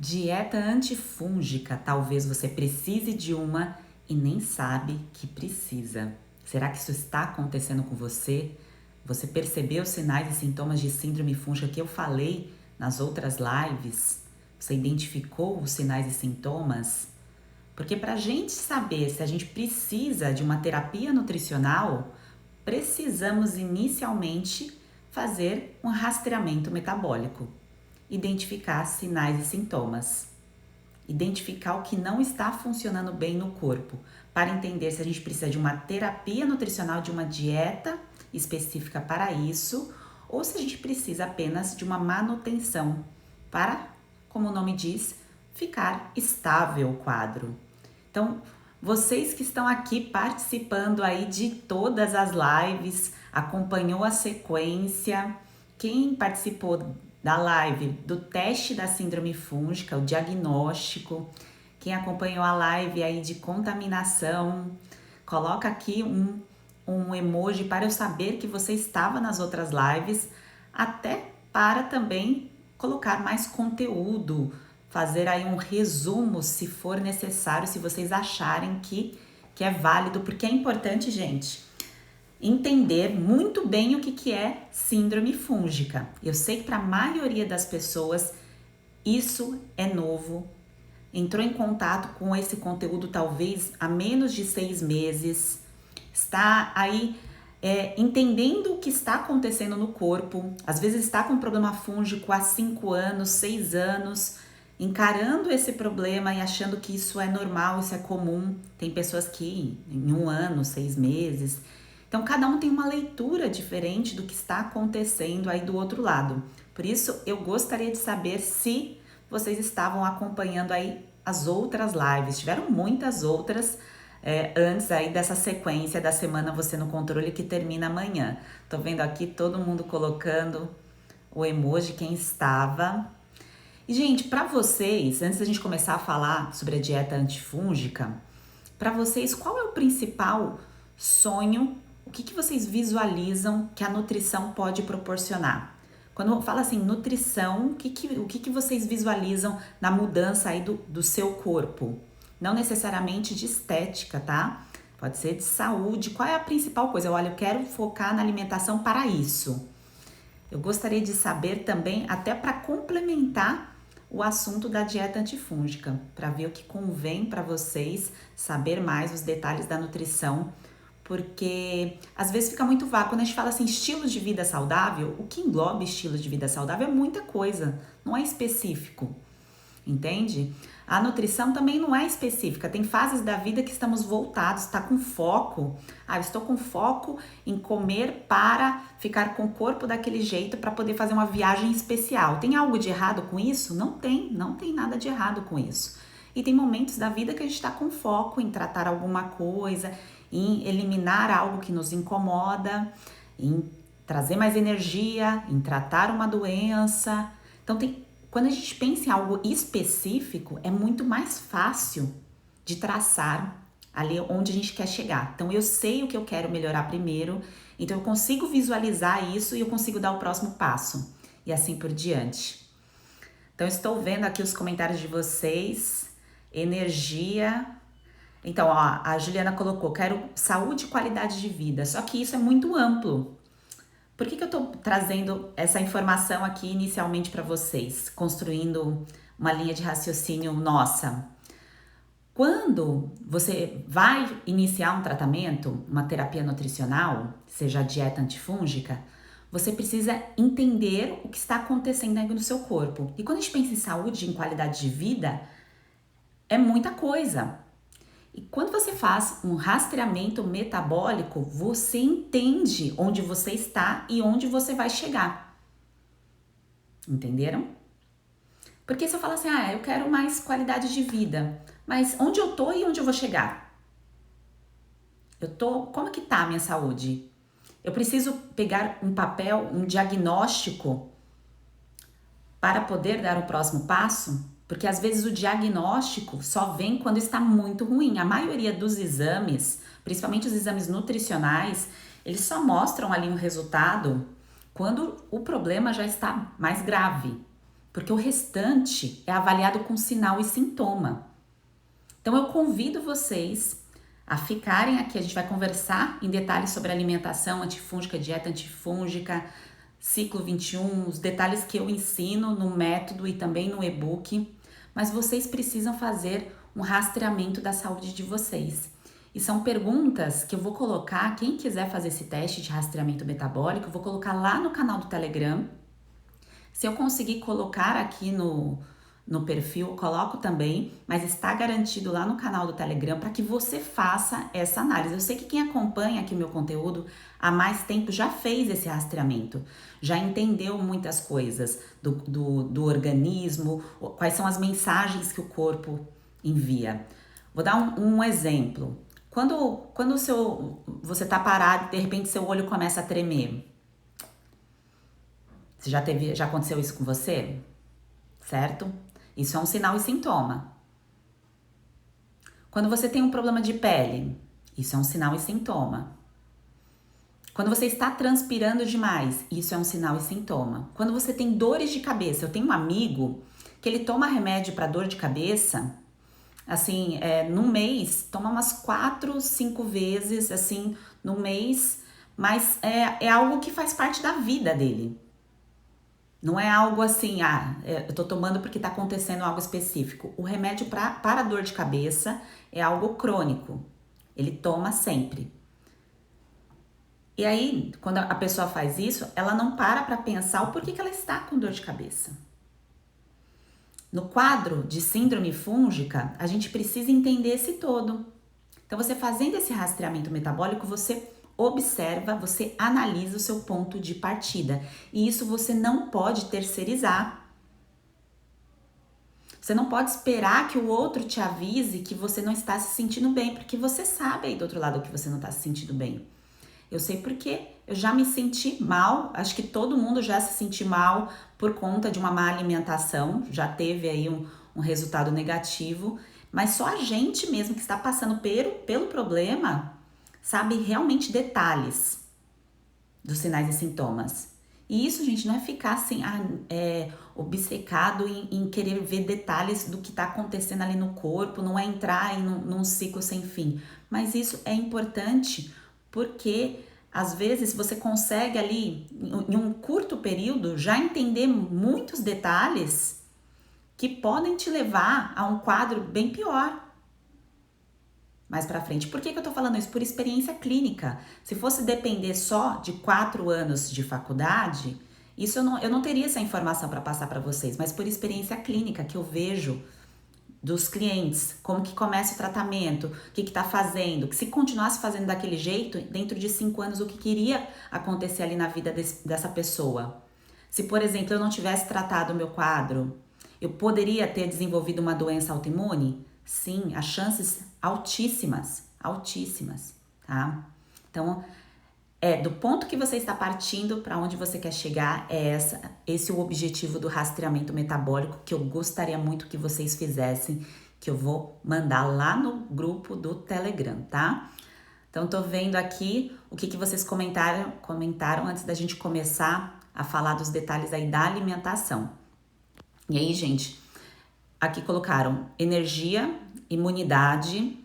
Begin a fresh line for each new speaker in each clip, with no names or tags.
Dieta antifúngica, talvez você precise de uma e nem sabe que precisa. Será que isso está acontecendo com você? Você percebeu os sinais e sintomas de síndrome fúngica que eu falei nas outras lives? Você identificou os sinais e sintomas? Porque para a gente saber se a gente precisa de uma terapia nutricional, precisamos inicialmente fazer um rastreamento metabólico, identificar sinais e sintomas, identificar o que não está funcionando bem no corpo, para entender se a gente precisa de uma terapia nutricional, de uma dieta específica para isso, ou se a gente precisa apenas de uma manutenção para, como o nome diz, ficar estável o quadro. Então, vocês que estão aqui participando aí de todas as lives, acompanhou a sequência, quem participou da live do teste da síndrome fúngica, o diagnóstico, quem acompanhou a live aí de contaminação, coloca aqui um emoji para eu saber que você estava nas outras lives, até para também colocar mais conteúdo, fazer aí um resumo se for necessário, se vocês acharem que é válido, porque é importante, gente, entender muito bem o que é síndrome fúngica. Eu sei que para a maioria das pessoas isso é novo, entrou em contato com esse conteúdo talvez há menos de 6 meses, está aí entendendo o que está acontecendo no corpo, às vezes está com um problema fúngico há 5 anos, 6 anos, encarando esse problema e achando que isso é normal, isso é comum. Tem pessoas que em 1 ano, 6 meses. Então, cada um tem uma leitura diferente do que está acontecendo aí do outro lado. Por isso, eu gostaria de saber se vocês estavam acompanhando aí as outras lives. Tiveram muitas outras antes aí dessa sequência da semana Você no Controle, que termina amanhã. Tô vendo aqui todo mundo colocando o emoji, quem estava. E, gente, para vocês, antes da gente começar a falar sobre a dieta antifúngica, para vocês, qual é o principal sonho? O que vocês visualizam que a nutrição pode proporcionar? Quando fala assim, nutrição, o que vocês visualizam na mudança aí do seu corpo? Não necessariamente de estética, tá? Pode ser de saúde. Qual é a principal coisa? Olha, eu quero focar na alimentação para isso. Eu gostaria de saber também, até para complementar o assunto da dieta antifúngica, para ver o que convém para vocês, saber mais os detalhes da nutrição, porque às vezes fica muito vago. Quando a gente fala assim, estilos de vida saudável, o que engloba estilos de vida saudável é muita coisa, não é específico, entende? A nutrição também não é específica, tem fases da vida que estamos voltados, está com foco. Eu estou com foco em comer para ficar com o corpo daquele jeito para poder fazer uma viagem especial. Tem algo de errado com isso? Não tem nada de errado com isso. E tem momentos da vida que a gente está com foco em tratar alguma coisa, em eliminar algo que nos incomoda, em trazer mais energia, em tratar uma doença. Então quando a gente pensa em algo específico, é muito mais fácil de traçar ali onde a gente quer chegar. Então, eu sei o que eu quero melhorar primeiro, então eu consigo visualizar isso e eu consigo dar o próximo passo. E assim por diante. Então, estou vendo aqui os comentários de vocês. Energia. Então, ó, a Juliana colocou, quero saúde e qualidade de vida. Só que isso é muito amplo. Por que eu tô trazendo essa informação aqui inicialmente para vocês, construindo uma linha de raciocínio nossa? Quando você vai iniciar um tratamento, uma terapia nutricional, seja a dieta antifúngica, você precisa entender o que está acontecendo aí no seu corpo. E quando a gente pensa em saúde e em qualidade de vida, é muita coisa. E quando você faz um rastreamento metabólico, você entende onde você está e onde você vai chegar. Entenderam? Porque se eu falar assim, eu quero mais qualidade de vida, mas onde eu tô e onde eu vou chegar? Como é que tá a minha saúde? Eu preciso pegar um papel, um diagnóstico para poder dar o próximo passo? Porque às vezes o diagnóstico só vem quando está muito ruim. A maioria dos exames, principalmente os exames nutricionais, eles só mostram ali um resultado quando o problema já está mais grave. porque o restante é avaliado com sinal e sintoma. Então eu convido vocês a ficarem aqui, a gente vai conversar em detalhes sobre alimentação antifúngica, dieta antifúngica, ciclo 21, os detalhes que eu ensino no método e também no e-book, mas vocês precisam fazer um rastreamento da saúde de vocês. E são perguntas que eu vou colocar, quem quiser fazer esse teste de rastreamento metabólico, eu vou colocar lá no canal do Telegram. Se eu conseguir colocar aqui no perfil, eu coloco também, mas está garantido lá no canal do Telegram para que você faça essa análise. Eu sei que quem acompanha aqui o meu conteúdo há mais tempo já fez esse rastreamento, já entendeu muitas coisas do organismo, quais são as mensagens que o corpo envia. Vou dar um exemplo. Quando você está parado, de repente seu olho começa a tremer. Já aconteceu isso com você? Certo? Isso é um sinal e sintoma. Quando você tem um problema de pele, isso é um sinal e sintoma. Quando você está transpirando demais, isso é um sinal e sintoma. Quando você tem dores de cabeça, eu tenho um amigo que ele toma remédio para dor de cabeça, assim, num mês, toma umas 4, 5 vezes, assim, no mês, mas é algo que faz parte da vida dele. Não é algo assim, eu tô tomando porque tá acontecendo algo específico. O remédio para dor de cabeça é algo crônico. Ele toma sempre. E aí, quando a pessoa faz isso, ela não para pensar o porquê que ela está com dor de cabeça. No quadro de síndrome fúngica, a gente precisa entender esse todo. Então, você fazendo esse rastreamento metabólico, você observa, você analisa o seu ponto de partida. E isso você não pode terceirizar. Você não pode esperar que o outro te avise que você não está se sentindo bem, porque você sabe aí do outro lado que você não está se sentindo bem. Eu sei porque eu já me senti mal, acho que todo mundo já se sentiu mal por conta de uma má alimentação, já teve aí um resultado negativo, mas só a gente mesmo que está passando pelo problema sabe realmente detalhes dos sinais e sintomas. E isso, gente, não é ficar assim, obcecado em querer ver detalhes do que está acontecendo ali no corpo, não é entrar num ciclo sem fim. Mas isso é importante porque, às vezes, você consegue ali, em um curto período, já entender muitos detalhes que podem te levar a um quadro bem pior mais pra frente. Por que eu tô falando isso? Por experiência clínica. Se fosse depender só de 4 anos de faculdade, isso eu não teria essa informação para passar para vocês, mas por experiência clínica que eu vejo dos clientes, como que começa o tratamento, o que tá fazendo, que se continuasse fazendo daquele jeito, dentro de 5 anos, o que queria acontecer ali na vida dessa pessoa. Se, por exemplo, eu não tivesse tratado o meu quadro, eu poderia ter desenvolvido uma doença autoimune? Sim, as chances altíssimas, altíssimas, tá? Então, do ponto que você está partindo para onde você quer chegar, esse é o objetivo do rastreamento metabólico que eu gostaria muito que vocês fizessem, que eu vou mandar lá no grupo do Telegram, tá? Então, tô vendo aqui o que vocês comentaram antes da gente começar a falar dos detalhes aí da alimentação. E aí, gente, aqui colocaram energia, imunidade,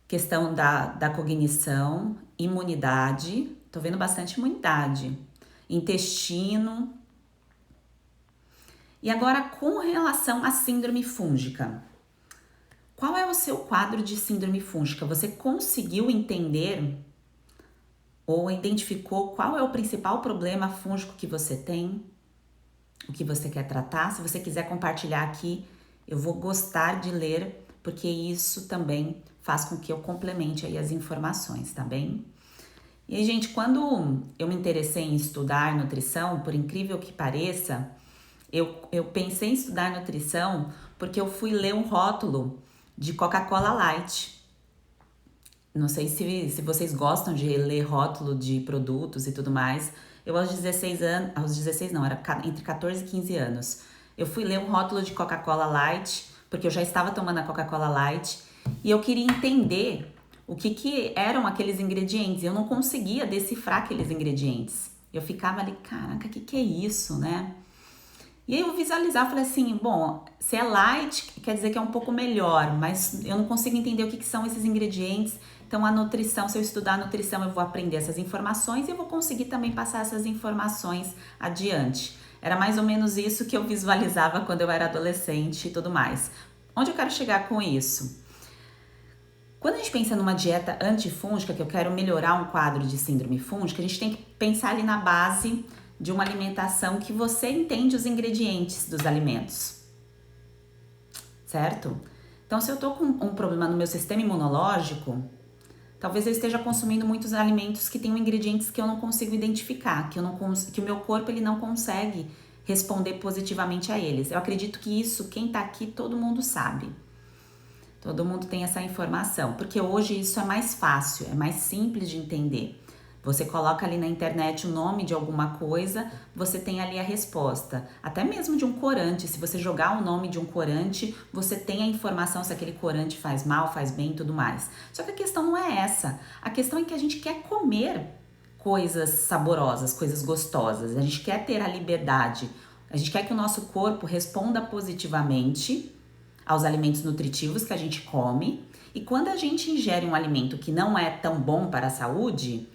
questão da cognição, imunidade, tô vendo bastante imunidade, intestino. E agora, com relação à síndrome fúngica, qual é o seu quadro de síndrome fúngica? Você conseguiu entender ou identificou qual é o principal problema fúngico que você tem? O que você quer tratar? Se você quiser compartilhar aqui, eu vou gostar de ler, porque isso também faz com que eu complemente aí as informações, tá bem? E aí, gente, quando eu me interessei em estudar nutrição, por incrível que pareça, eu pensei em estudar nutrição porque eu fui ler um rótulo de Coca-Cola Light. Não sei se vocês gostam de ler rótulo de produtos e tudo mais. Eu aos 16 anos, aos 16 não, era entre 14 e 15 anos. Eu fui ler um rótulo de Coca-Cola Light, porque eu já estava tomando a Coca-Cola Light, e eu queria entender o que eram aqueles ingredientes. Eu não conseguia decifrar aqueles ingredientes. Eu ficava ali, caraca, o que é isso, né? E aí eu visualizava, falei assim, bom, se é light, quer dizer que é um pouco melhor, mas eu não consigo entender o que são esses ingredientes. Então a nutrição, se eu estudar a nutrição, eu vou aprender essas informações e eu vou conseguir também passar essas informações adiante. Era mais ou menos isso que eu visualizava quando eu era adolescente e tudo mais. Onde eu quero chegar com isso? Quando a gente pensa numa dieta antifúngica, que eu quero melhorar um quadro de síndrome fúngica, a gente tem que pensar ali na base de uma alimentação que você entende os ingredientes dos alimentos, certo? Então, se eu tô com um problema no meu sistema imunológico, talvez eu esteja consumindo muitos alimentos que tenham ingredientes que eu não consigo identificar, que o meu corpo ele não consegue responder positivamente a eles. Eu acredito que isso, quem tá aqui, todo mundo sabe. Todo mundo tem essa informação, porque hoje isso é mais fácil, é mais simples de entender. Você coloca ali na internet o nome de alguma coisa, você tem ali a resposta. Até mesmo de um corante, se você jogar o nome de um corante, você tem a informação se aquele corante faz mal, faz bem e tudo mais. Só que a questão não é essa. A questão é que a gente quer comer coisas saborosas, coisas gostosas. A gente quer ter a liberdade. A gente quer que o nosso corpo responda positivamente aos alimentos nutritivos que a gente come. E quando a gente ingere um alimento que não é tão bom para a saúde,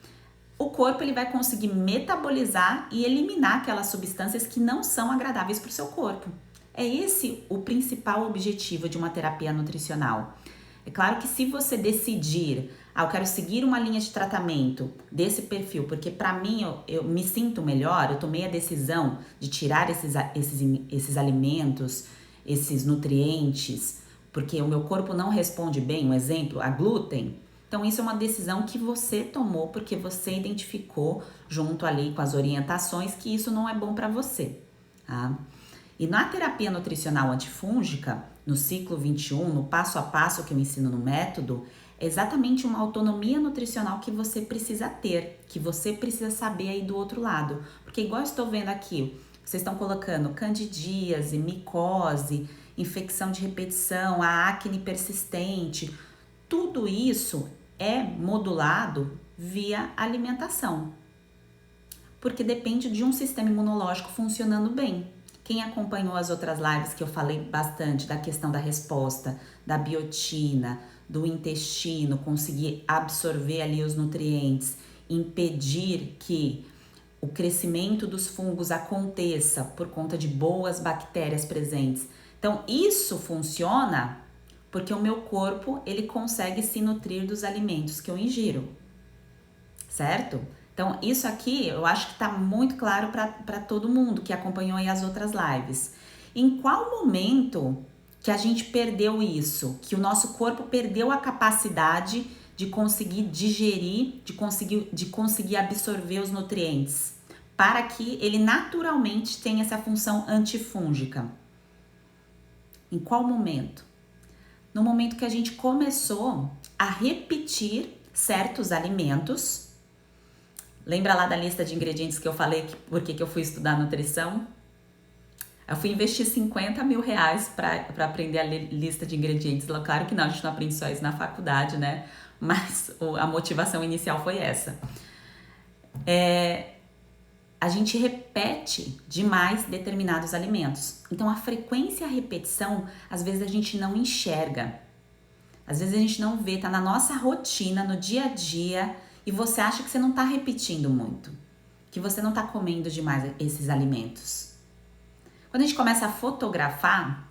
o corpo ele vai conseguir metabolizar e eliminar aquelas substâncias que não são agradáveis para o seu corpo. É esse o principal objetivo de uma terapia nutricional. É claro que se você decidir, eu quero seguir uma linha de tratamento desse perfil, porque para mim eu me sinto melhor, eu tomei a decisão de tirar esses alimentos, esses nutrientes, porque o meu corpo não responde bem, um exemplo, a glúten. Então isso é uma decisão que você tomou porque você identificou junto ali com as orientações que isso não é bom para você, tá? E na terapia nutricional antifúngica, no ciclo 21, no passo a passo que eu ensino no método, é exatamente uma autonomia nutricional que você precisa ter, que você precisa saber aí do outro lado. Porque igual eu estou vendo aqui, vocês estão colocando candidíase, micose, infecção de repetição, a acne persistente, tudo isso é modulado via alimentação, porque depende de um sistema imunológico funcionando bem. Quem acompanhou as outras lives que eu falei bastante da questão da resposta, da biotina, do intestino, conseguir absorver ali os nutrientes, impedir que o crescimento dos fungos aconteça por conta de boas bactérias presentes. Então, isso funciona porque o meu corpo, ele consegue se nutrir dos alimentos que eu ingiro, certo? Então, isso aqui eu acho que tá muito claro para todo mundo que acompanhou aí as outras lives. Em qual momento que a gente perdeu isso? Que o nosso corpo perdeu a capacidade de conseguir digerir, de conseguir absorver os nutrientes, para que ele naturalmente tenha essa função antifúngica? Em qual momento? No momento que a gente começou a repetir certos alimentos. Lembra lá da lista de ingredientes que eu falei porque que eu fui estudar nutrição? Eu fui investir 50 mil reais para aprender a lista de ingredientes. Claro que não, a gente não aprende só isso na faculdade, né? Mas a motivação inicial foi essa. A gente repete demais determinados alimentos. Então, a frequência e a repetição, às vezes a gente não enxerga. Às vezes a gente não vê, tá na nossa rotina, no dia a dia, e você acha que você não tá repetindo muito, que você não tá comendo demais esses alimentos. Quando a gente começa a fotografar,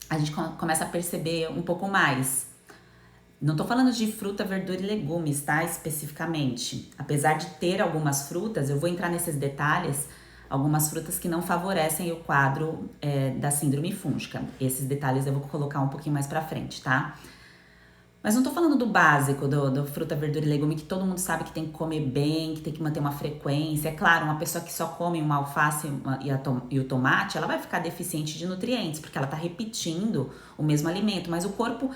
a gente começa a perceber um pouco mais. Não tô falando de fruta, verdura e legumes, tá? Especificamente. Apesar de ter algumas frutas, eu vou entrar nesses detalhes, algumas frutas que não favorecem o quadro da síndrome fúngica. Esses detalhes eu vou colocar um pouquinho mais pra frente, tá? Mas não tô falando do básico, do fruta, verdura e legume, que todo mundo sabe que tem que comer bem, que tem que manter uma frequência. É claro, uma pessoa que só come uma alface e o tomate, ela vai ficar deficiente de nutrientes, porque ela tá repetindo o mesmo alimento. Mas o corpo,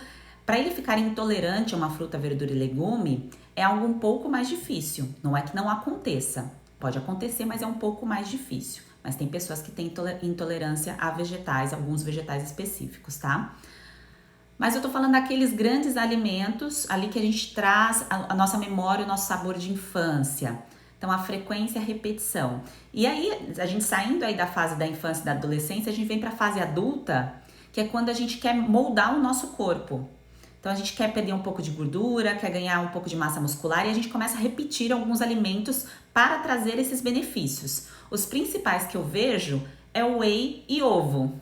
para ele ficar intolerante a uma fruta, verdura e legume, é algo um pouco mais difícil. Não é que não aconteça. Pode acontecer, mas é um pouco mais difícil. Mas tem pessoas que têm intolerância a vegetais, alguns vegetais específicos, tá? Mas eu tô falando daqueles grandes alimentos ali que a gente traz a nossa memória, o nosso sabor de infância. Então, a frequência e a repetição. E aí, a gente saindo aí da fase da infância e da adolescência, a gente vem para a fase adulta, que é quando a gente quer moldar o nosso corpo. Então, a gente quer perder um pouco de gordura, quer ganhar um pouco de massa muscular e a gente começa a repetir alguns alimentos para trazer esses benefícios. Os principais que eu vejo é o whey e ovo.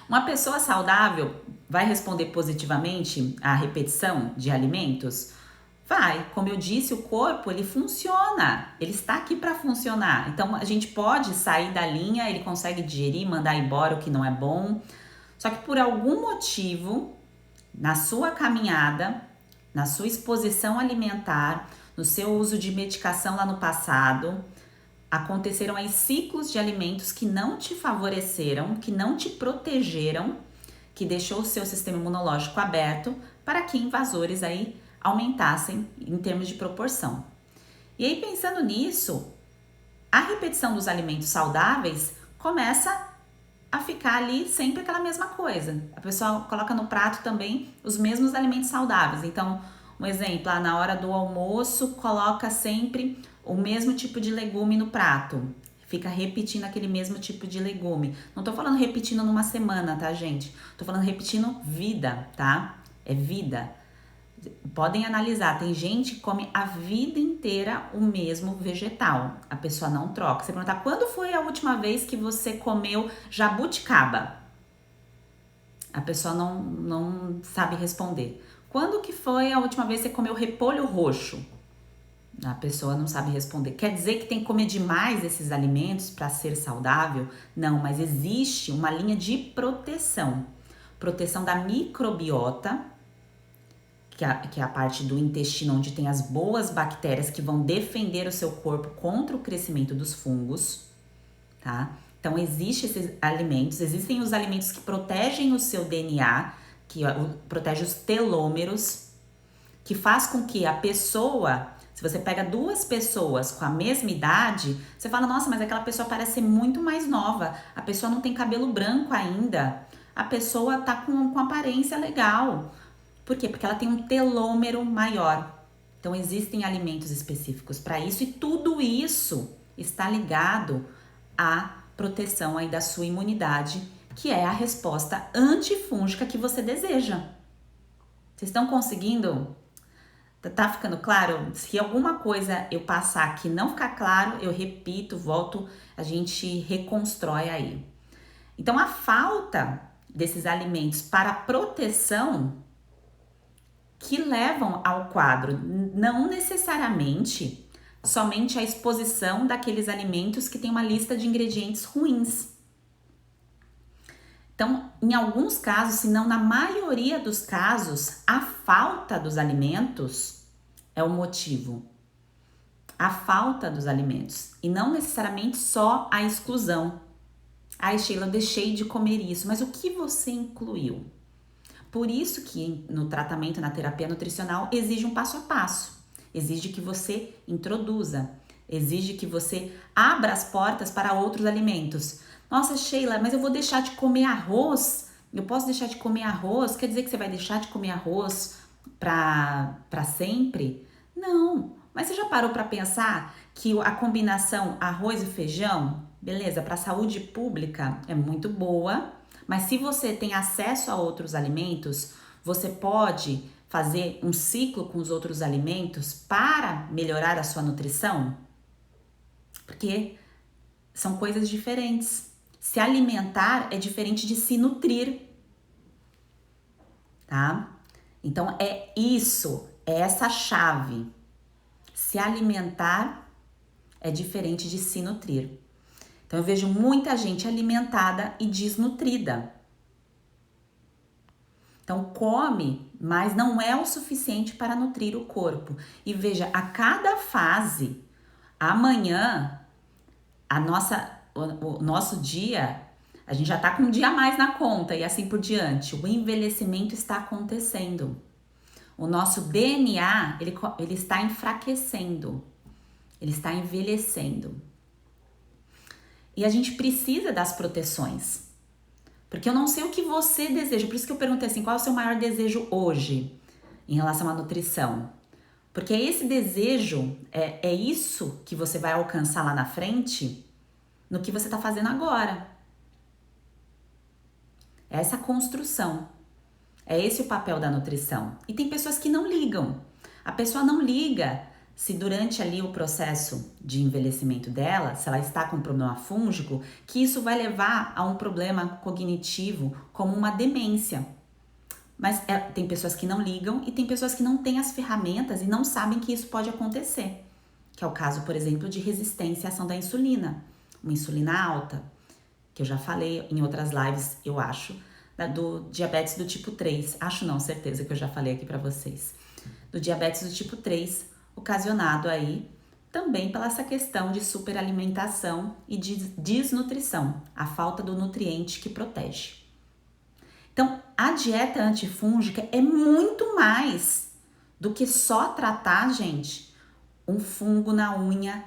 Uma pessoa saudável vai responder positivamente à repetição de alimentos? Vai, como eu disse, o corpo ele funciona, ele está aqui para funcionar. Então a gente pode sair da linha, ele consegue digerir, mandar embora o que não é bom. Só que por algum motivo, na sua caminhada, na sua exposição alimentar, no seu uso de medicação lá no passado, aconteceram aí ciclos de alimentos que não te favoreceram, que não te protegeram, que deixou o seu sistema imunológico aberto para que invasores aí aumentassem em termos de proporção. E aí, pensando nisso, a repetição dos alimentos saudáveis começa a ficar ali sempre aquela mesma coisa. A pessoa coloca no prato também os mesmos alimentos saudáveis. Então, um exemplo, na hora do almoço, coloca sempre o mesmo tipo de legume no prato. Fica repetindo aquele mesmo tipo de legume. Não tô falando repetindo numa semana, tá, gente? Tô falando repetindo vida, tá? É vida. Podem analisar, tem gente que come a vida inteira o mesmo vegetal. A pessoa não troca. Você perguntar, quando foi a última vez que você comeu jabuticaba? A pessoa não sabe responder. Quando que foi a última vez que você comeu repolho roxo? A pessoa não sabe responder. Quer dizer que tem que comer demais esses alimentos para ser saudável? Não, mas existe uma linha de proteção. Proteção da microbiota, que é a parte do intestino onde tem as boas bactérias que vão defender o seu corpo contra o crescimento dos fungos, tá? Então, existem esses alimentos, existem os alimentos que protegem o seu DNA, que protege os telômeros, que faz com que a pessoa, se você pega duas pessoas com a mesma idade, você fala, nossa, mas aquela pessoa parece ser muito mais nova, a pessoa não tem cabelo branco ainda, a pessoa tá com aparência legal. Por quê? Porque ela tem um telômero maior. Então, existem alimentos específicos para isso e tudo isso está ligado à proteção aí da sua imunidade, que é a resposta antifúngica que você deseja. Vocês estão conseguindo? Tá ficando claro? Se alguma coisa eu passar aqui não ficar claro, eu repito, volto, a gente reconstrói aí. Então, a falta desses alimentos para proteção que levam ao quadro, não necessariamente somente a exposição daqueles alimentos que tem uma lista de ingredientes ruins. Então, em alguns casos, se não na maioria dos casos, a falta dos alimentos é o motivo. A falta dos alimentos e não necessariamente só a exclusão. Ai, Sheila, eu deixei de comer isso, mas o que você incluiu? Por isso que no tratamento, na terapia nutricional, exige um passo a passo. Exige que você introduza, exige que você abra as portas para outros alimentos. Nossa, Sheila, mas eu vou deixar de comer arroz? Eu posso deixar de comer arroz? Quer dizer que você vai deixar de comer arroz para sempre? Não, mas você já parou para pensar que a combinação arroz e feijão, beleza, para a saúde pública é muito boa, mas se você tem acesso a outros alimentos, você pode fazer um ciclo com os outros alimentos para melhorar a sua nutrição? Porque são coisas diferentes. Se alimentar é diferente de se nutrir, tá? Então é isso, é essa chave. Se alimentar é diferente de se nutrir. Então eu vejo muita gente alimentada e desnutrida. Então come, mas não é o suficiente para nutrir o corpo. E veja, a cada fase, amanhã, o nosso dia, a gente já tá com um dia a mais na conta e assim por diante. O envelhecimento está acontecendo. O nosso DNA, ele está enfraquecendo. Ele está envelhecendo. E a gente precisa das proteções. Porque eu não sei o que você deseja. Por isso que eu perguntei assim, qual é o seu maior desejo hoje em relação à nutrição? Porque esse desejo, é isso que você vai alcançar lá na frente, no que você está fazendo agora. É essa construção. É esse o papel da nutrição. E tem pessoas que não ligam. A pessoa não liga se durante ali o processo de envelhecimento dela, se ela está com um problema fúngico, que isso vai levar a um problema cognitivo como uma demência. Mas tem pessoas que não ligam e tem pessoas que não têm as ferramentas e não sabem que isso pode acontecer. Que é o caso, por exemplo, de resistência à ação da insulina. Uma insulina alta, que eu já falei em outras lives, eu acho, do diabetes do tipo 3. Acho não, certeza que eu já falei aqui para vocês. Do diabetes do tipo 3, ocasionado aí também pela essa questão de superalimentação e de desnutrição, a falta do nutriente que protege. Então, a dieta antifúngica é muito mais do que só tratar, gente, um fungo na unha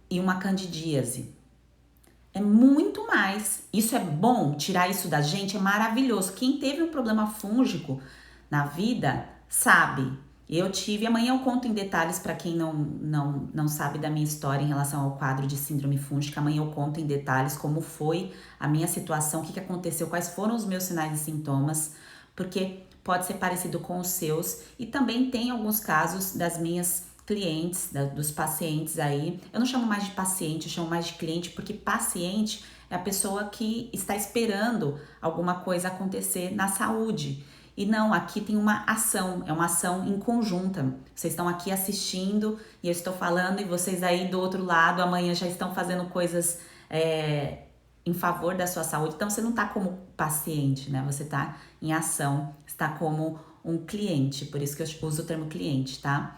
e uma candidíase. É muito mais. Isso é bom, tirar isso da gente é maravilhoso. Quem teve um problema fúngico na vida sabe. Eu tive, amanhã eu conto em detalhes para quem não sabe da minha história em relação ao quadro de síndrome fúngica. Amanhã eu conto em detalhes como foi a minha situação, o que aconteceu, quais foram os meus sinais e sintomas, porque pode ser parecido com os seus. E também tem alguns casos das minhas clientes, dos pacientes aí. Eu não chamo mais de paciente, eu chamo mais de cliente, porque paciente é a pessoa que está esperando alguma coisa acontecer na saúde. E não, aqui tem uma ação, é uma ação em conjunta. Vocês estão aqui assistindo e eu estou falando e vocês aí do outro lado amanhã já estão fazendo coisas em favor da sua saúde. Então você não está como paciente, né? Você está em ação, está como um cliente, por isso que eu uso o termo cliente, tá?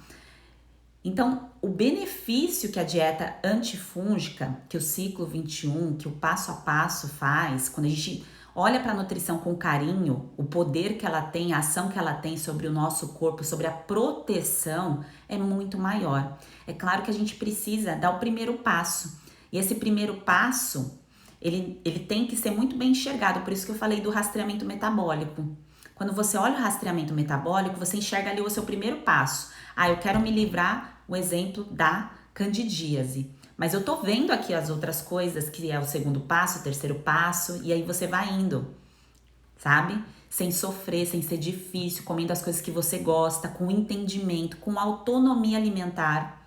Então, o benefício que a dieta antifúngica, que o ciclo 21, que o passo a passo faz, quando a gente olha para a nutrição com carinho, o poder que ela tem, a ação que ela tem sobre o nosso corpo, sobre a proteção, é muito maior. É claro que a gente precisa dar o primeiro passo. E esse primeiro passo, ele tem que ser muito bem enxergado, por isso que eu falei do rastreamento metabólico. Quando você olha o rastreamento metabólico, você enxerga ali o seu primeiro passo. Ah, eu quero me livrar, o exemplo da candidíase. Mas eu tô vendo aqui as outras coisas, que é o segundo passo, o terceiro passo, e aí você vai indo, sabe? Sem sofrer, sem ser difícil, comendo as coisas que você gosta, com entendimento, com autonomia alimentar.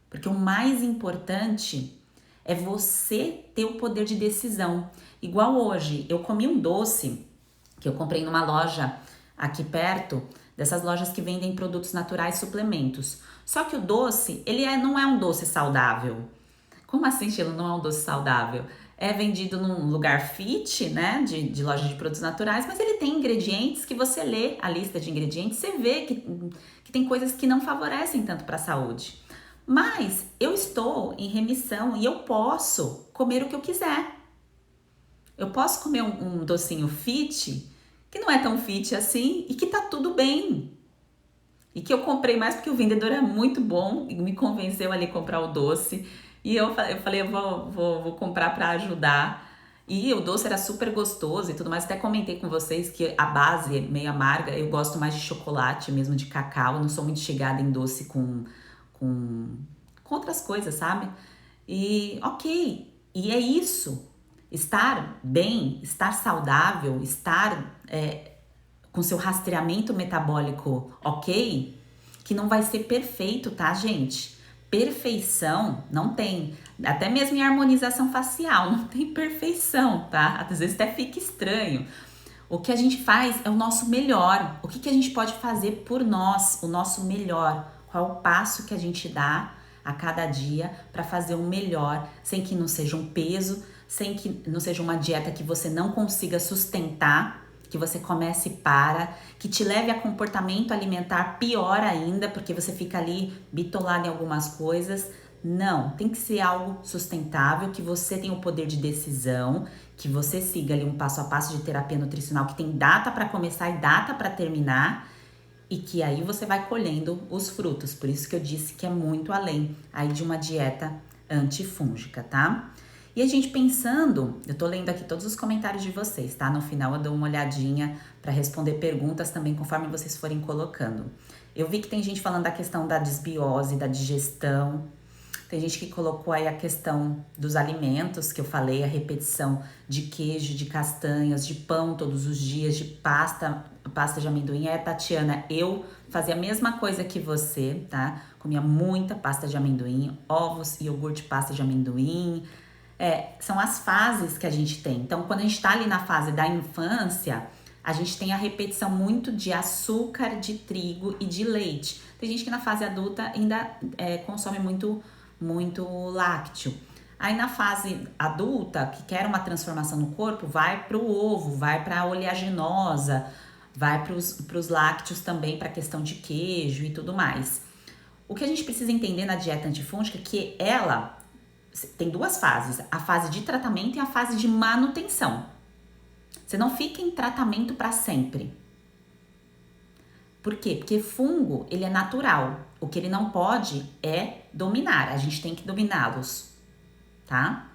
Porque o mais importante é você ter o poder de decisão. Igual hoje, eu comi um doce que eu comprei numa loja aqui perto, dessas lojas que vendem produtos naturais, suplementos. Só que o doce, não é um doce saudável. Como assim, Sheila, não é um doce saudável? É vendido num lugar fit, né, de loja de produtos naturais, mas ele tem ingredientes que você lê a lista de ingredientes, você vê que tem coisas que não favorecem tanto para a saúde. Mas eu estou em remissão e eu posso comer o que eu quiser. Eu posso comer um docinho fit, que não é tão fit assim e que tá tudo bem. E que eu comprei mais porque o vendedor é muito bom e me convenceu ali a comprar o doce. E eu falei, eu vou comprar para ajudar. E o doce era super gostoso e tudo mais. Até comentei com vocês que a base é meio amarga. Eu gosto mais de chocolate mesmo, de cacau. Não sou muito chegada em doce com outras coisas, sabe? E ok. E é isso. Estar bem, estar saudável, estar com seu rastreamento metabólico ok, que não vai ser perfeito, tá, gente? Perfeição não tem. Até mesmo em harmonização facial não tem perfeição, tá? Às vezes até fica estranho. O que a gente faz é o nosso melhor. O que a gente pode fazer por nós, o nosso melhor? Qual é o passo que a gente dá a cada dia para fazer o melhor, sem que não seja um peso, sem que não seja uma dieta que você não consiga sustentar, que você comece e para, que te leve a comportamento alimentar pior ainda, porque você fica ali bitolado em algumas coisas. Não, tem que ser algo sustentável, que você tenha o poder de decisão, que você siga ali um passo a passo de terapia nutricional que tem data para começar e data para terminar, e que aí você vai colhendo os frutos. Por isso que eu disse que é muito além aí de uma dieta antifúngica, tá? E a gente pensando, eu tô lendo aqui todos os comentários de vocês, tá? No final eu dou uma olhadinha para responder perguntas também conforme vocês forem colocando. Eu vi que tem gente falando da questão da desbiose, da digestão. Tem gente que colocou aí a questão dos alimentos, que eu falei, a repetição de queijo, de castanhas, de pão todos os dias, de pasta de amendoim. Tatiana, eu fazia a mesma coisa que você, tá? Comia muita pasta de amendoim, ovos, iogurte, pasta de amendoim. São as fases que a gente tem. Então, quando a gente tá ali na fase da infância, a gente tem a repetição muito de açúcar, de trigo e de leite. Tem gente que na fase adulta ainda consome muito lácteo. Aí na fase adulta, que quer uma transformação no corpo, vai para o ovo, vai para a oleaginosa, vai para os lácteos também, para a questão de queijo e tudo mais. O que a gente precisa entender na dieta antifúngica é que ela tem duas fases, a fase de tratamento e a fase de manutenção. Você não fica em tratamento para sempre. Por quê? Porque fungo, ele é natural. O que ele não pode é dominar. A gente tem que dominá-los, tá?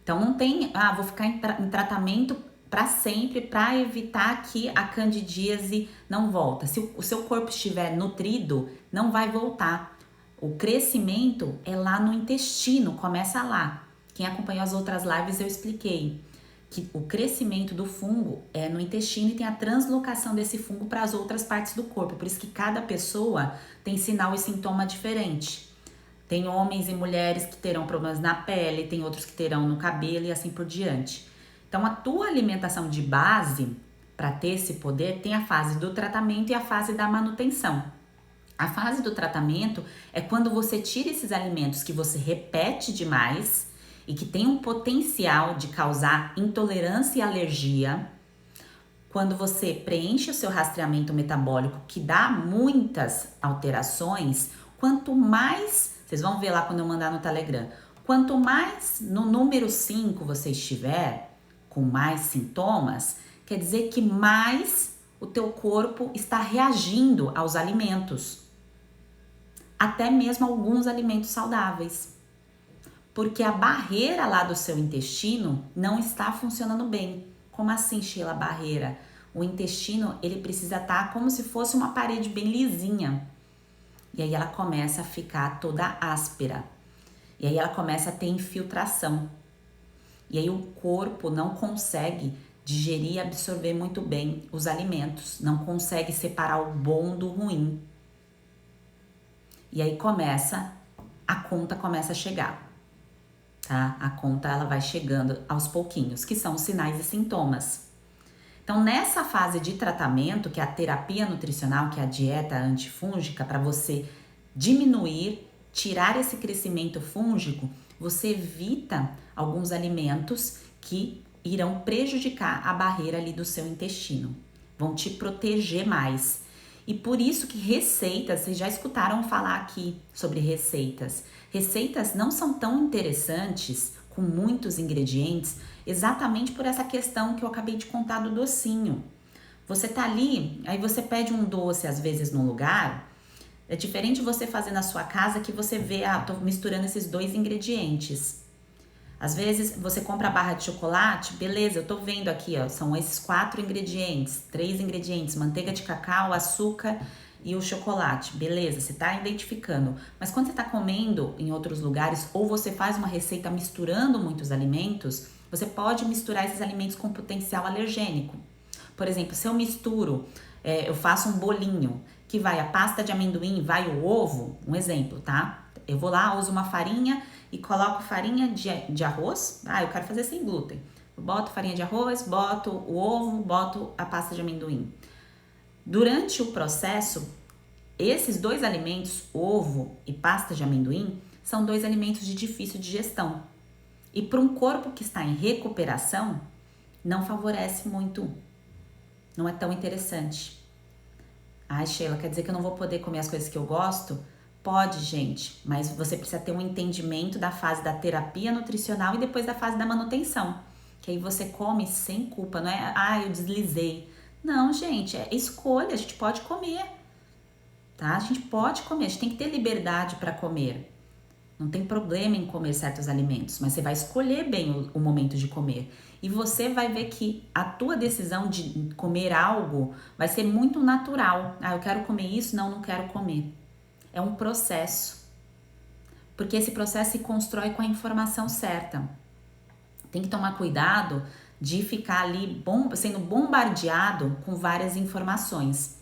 Então não tem, vou ficar em tratamento para sempre para evitar que a candidíase não volta. Se o seu corpo estiver nutrido, não vai voltar. O crescimento é lá no intestino, começa lá. Quem acompanhou as outras lives eu expliquei que o crescimento do fungo é no intestino e tem a translocação desse fungo para as outras partes do corpo. Por isso que cada pessoa tem sinal e sintoma diferente. Tem homens e mulheres que terão problemas na pele, tem outros que terão no cabelo e assim por diante. Então, a tua alimentação de base, para ter esse poder, tem a fase do tratamento e a fase da manutenção. A fase do tratamento é quando você tira esses alimentos que você repete demais e que tem um potencial de causar intolerância e alergia. Quando você preenche o seu rastreamento metabólico, que dá muitas alterações, quanto mais, vocês vão ver lá quando eu mandar no Telegram, quanto mais no número 5 você estiver, com mais sintomas, quer dizer que mais o teu corpo está reagindo aos alimentos. Até mesmo alguns alimentos saudáveis. Porque a barreira lá do seu intestino não está funcionando bem. Como assim, Sheila, barreira? O intestino, ele precisa estar como se fosse uma parede bem lisinha. E aí ela começa a ficar toda áspera. E aí ela começa a ter infiltração. E aí o corpo não consegue digerir e absorver muito bem os alimentos. Não consegue separar o bom do ruim. E aí a conta começa a chegar. Tá? A conta ela vai chegando aos pouquinhos, que são os sinais e sintomas. Então, nessa fase de tratamento, que é a terapia nutricional, que é a dieta antifúngica, para você diminuir, tirar esse crescimento fúngico, você evita alguns alimentos que irão prejudicar a barreira ali do seu intestino, vão te proteger mais. E por isso que receitas, vocês já escutaram falar aqui sobre receitas. Receitas não são tão interessantes, com muitos ingredientes, exatamente por essa questão que eu acabei de contar do docinho. Você tá ali, aí você pede um doce às vezes num lugar, é diferente você fazer na sua casa que você vê, tô misturando esses dois ingredientes. Às vezes você compra a barra de chocolate, beleza, eu tô vendo aqui, ó, são esses 4 ingredientes, 3 ingredientes, manteiga de cacau, açúcar e o chocolate, beleza, você tá identificando. Mas quando você tá comendo em outros lugares ou você faz uma receita misturando muitos alimentos, você pode misturar esses alimentos com potencial alergênico. Por exemplo, se eu misturo, eu faço um bolinho que vai a pasta de amendoim, vai o ovo, um exemplo, tá? Eu vou lá, uso uma farinha e coloco farinha de arroz. Eu quero fazer sem glúten. Eu boto farinha de arroz, boto o ovo, boto a pasta de amendoim. Durante o processo, esses 2 alimentos, ovo e pasta de amendoim, são 2 alimentos de difícil digestão. E para um corpo que está em recuperação, não favorece muito. Não é tão interessante. Sheila, quer dizer que eu não vou poder comer as coisas que eu gosto? Pode, gente, mas você precisa ter um entendimento da fase da terapia nutricional e depois da fase da manutenção. Que aí você come sem culpa, não é, eu deslizei. Não, gente, é escolha, a gente pode comer, tá? A gente pode comer, a gente tem que ter liberdade para comer. Não tem problema em comer certos alimentos, mas você vai escolher bem o momento de comer. E você vai ver que a tua decisão de comer algo vai ser muito natural. Ah, eu quero comer isso, não quero comer. É um processo. Porque esse processo se constrói com a informação certa. Tem que tomar cuidado de ficar ali sendo bombardeado com várias informações.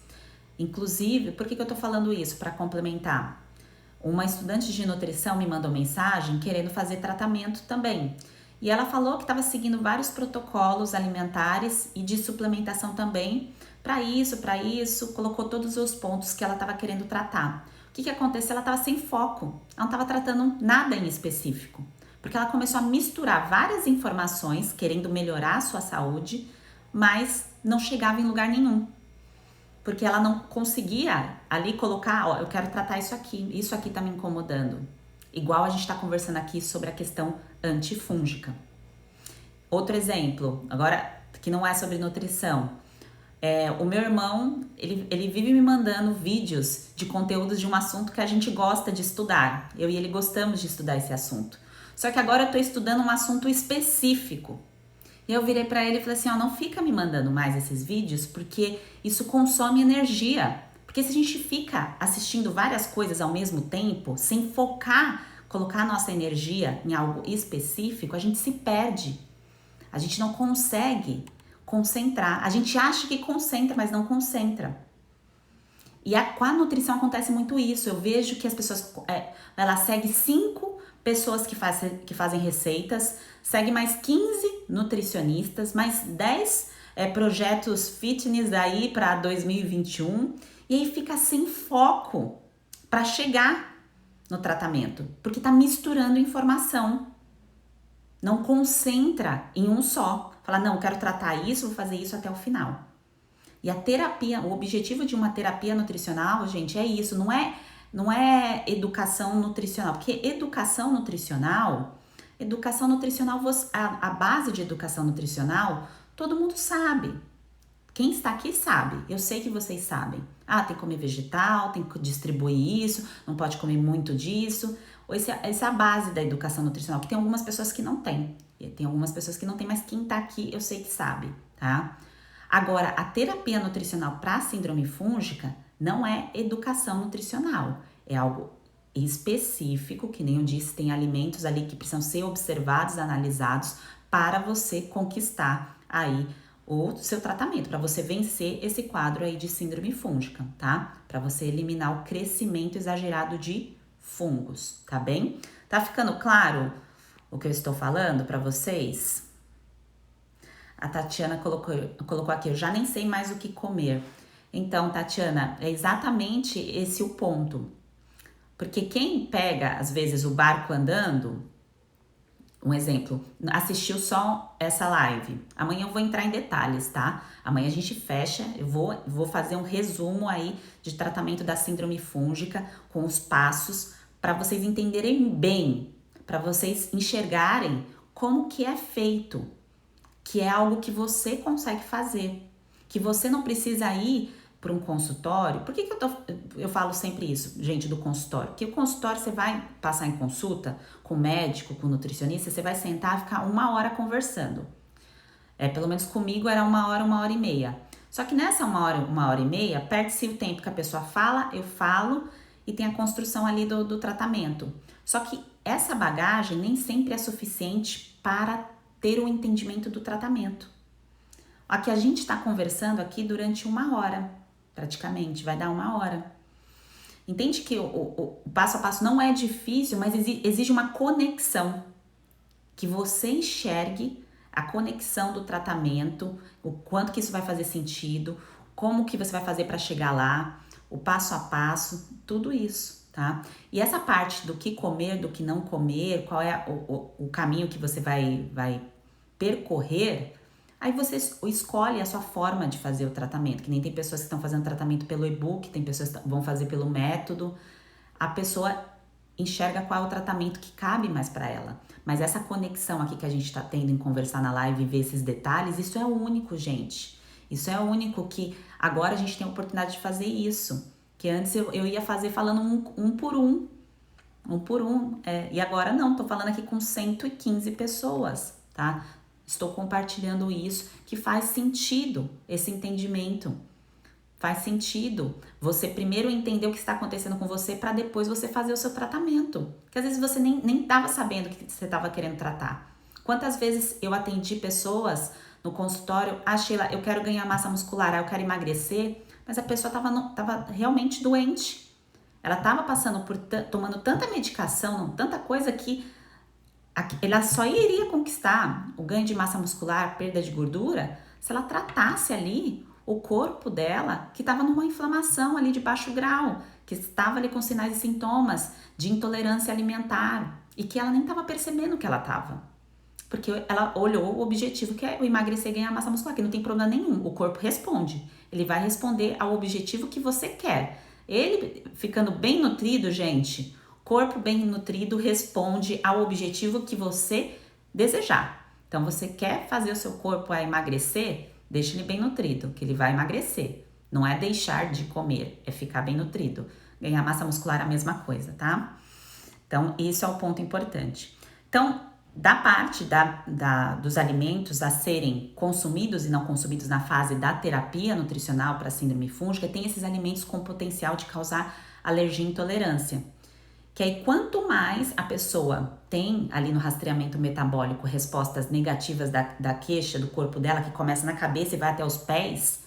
Inclusive, por que eu tô falando isso? Para complementar. Uma estudante de nutrição me mandou mensagem querendo fazer tratamento também. E ela falou que estava seguindo vários protocolos alimentares e de suplementação também para isso, colocou todos os pontos que ela estava querendo tratar. O que aconteceu? Ela estava sem foco, ela não estava tratando nada em específico, porque ela começou a misturar várias informações querendo melhorar a sua saúde, mas não chegava em lugar nenhum. Porque ela não conseguia ali colocar, ó, eu quero tratar isso aqui tá me incomodando. Igual a gente tá conversando aqui sobre a questão antifúngica. Outro exemplo, agora que não é sobre nutrição. O meu irmão, ele vive me mandando vídeos de conteúdos de um assunto que a gente gosta de estudar. Eu e ele gostamos de estudar esse assunto. Só que agora eu tô estudando um assunto específico. E eu virei pra ele e falei assim, ó, não fica me mandando mais esses vídeos, porque isso consome energia. Porque se a gente fica assistindo várias coisas ao mesmo tempo, sem focar, colocar nossa energia em algo específico, a gente se perde. A gente não consegue concentrar. A gente acha que concentra, mas não concentra. E com a nutrição acontece muito isso. Eu vejo que as pessoas, ela segue 5 pessoas que fazem receitas, segue mais 15 nutricionistas, mais 10 projetos fitness aí para 2021 e aí fica sem foco para chegar no tratamento, porque tá misturando informação. Não concentra em um só. Fala, não, quero tratar isso, vou fazer isso até o final. E a terapia, o objetivo de uma terapia nutricional, gente, é isso, não é educação nutricional, porque educação nutricional, a base de educação nutricional, todo mundo sabe. Quem está aqui sabe, eu sei que vocês sabem. Ah, tem que comer vegetal, tem que distribuir isso, não pode comer muito disso. Essa é a base da educação nutricional, que tem algumas pessoas que não têm. Tem algumas pessoas que não têm, mas quem está aqui eu sei que sabe, tá? Agora, a terapia nutricional para síndrome fúngica não é educação nutricional, é algo específico, que nem eu disse, tem alimentos ali que precisam ser observados, analisados para você conquistar aí o seu tratamento, para você vencer esse quadro aí de síndrome fúngica, tá? Para você eliminar o crescimento exagerado de fungos, tá bem? Tá ficando claro o que eu estou falando para vocês? A Tatiana colocou aqui, eu já nem sei mais o que comer. Então, Tatiana, é exatamente esse o ponto. Porque quem pega, às vezes, o barco andando, um exemplo, assistiu só essa live. Amanhã eu vou entrar em detalhes, tá? Amanhã a gente fecha, eu vou fazer um resumo aí de tratamento da síndrome fúngica com os passos para vocês entenderem bem, para vocês enxergarem como que é feito, que é algo que você consegue fazer, que você não precisa ir para um consultório. Por que eu falo sempre isso, gente, do consultório? Porque o consultório você vai passar em consulta com o médico, com o nutricionista, você vai sentar e ficar 1 hora conversando. Pelo menos comigo era 1 hora e meia. Só que nessa 1 hora e meia, perde-se o tempo que a pessoa fala, eu falo e tem a construção ali do tratamento. Só que essa bagagem nem sempre é suficiente para ter o entendimento do tratamento. Aqui a gente está conversando aqui durante 1 hora, praticamente, vai dar 1 hora. Entende que o passo a passo não é difícil, mas exige uma conexão. Que você enxergue a conexão do tratamento, o quanto que isso vai fazer sentido, como que você vai fazer para chegar lá, o passo a passo, tudo isso, tá? E essa parte do que comer, do que não comer, qual é o caminho que você vai percorrer, aí você escolhe a sua forma de fazer o tratamento, que nem tem pessoas que estão fazendo tratamento pelo e-book, tem pessoas que vão fazer pelo método, a pessoa enxerga qual é o tratamento que cabe mais para ela. Mas essa conexão aqui que a gente tá tendo em conversar na live e ver esses detalhes, isso é único, gente. Isso é único, que agora a gente tem a oportunidade de fazer isso. Que antes eu ia fazer falando um por um. um por um. E agora não, tô falando aqui com 115 pessoas, tá? Estou compartilhando isso, que faz sentido esse entendimento. Faz sentido você primeiro entender o que está acontecendo com você para depois você fazer o seu tratamento. Porque às vezes você nem estava sabendo o que você estava querendo tratar. Quantas vezes eu atendi pessoas no consultório, Sheila, eu quero ganhar massa muscular, eu quero emagrecer, mas a pessoa estava realmente doente. Ela estava passando tomando tanta medicação, tanta coisa que ela só iria conquistar o ganho de massa muscular, perda de gordura, se ela tratasse ali o corpo dela, que estava numa inflamação ali de baixo grau, que estava ali com sinais e sintomas de intolerância alimentar e que ela nem estava percebendo que ela estava. Porque ela olhou o objetivo que é o emagrecer e ganhar massa muscular, que não tem problema nenhum. O corpo responde. Ele vai responder ao objetivo que você quer. Ele ficando bem nutrido, gente, corpo bem nutrido responde ao objetivo que você desejar. Então, você quer fazer o seu corpo emagrecer? Deixa ele bem nutrido, que ele vai emagrecer. Não é deixar de comer, é ficar bem nutrido. Ganhar massa muscular é a mesma coisa, tá? Então, isso é o ponto importante. Então, da parte dos alimentos a serem consumidos e não consumidos na fase da terapia nutricional para síndrome fúngica, tem esses alimentos com potencial de causar alergia e intolerância. Que aí, quanto mais a pessoa tem ali no rastreamento metabólico respostas negativas da queixa do corpo dela, que começa na cabeça e vai até os pés,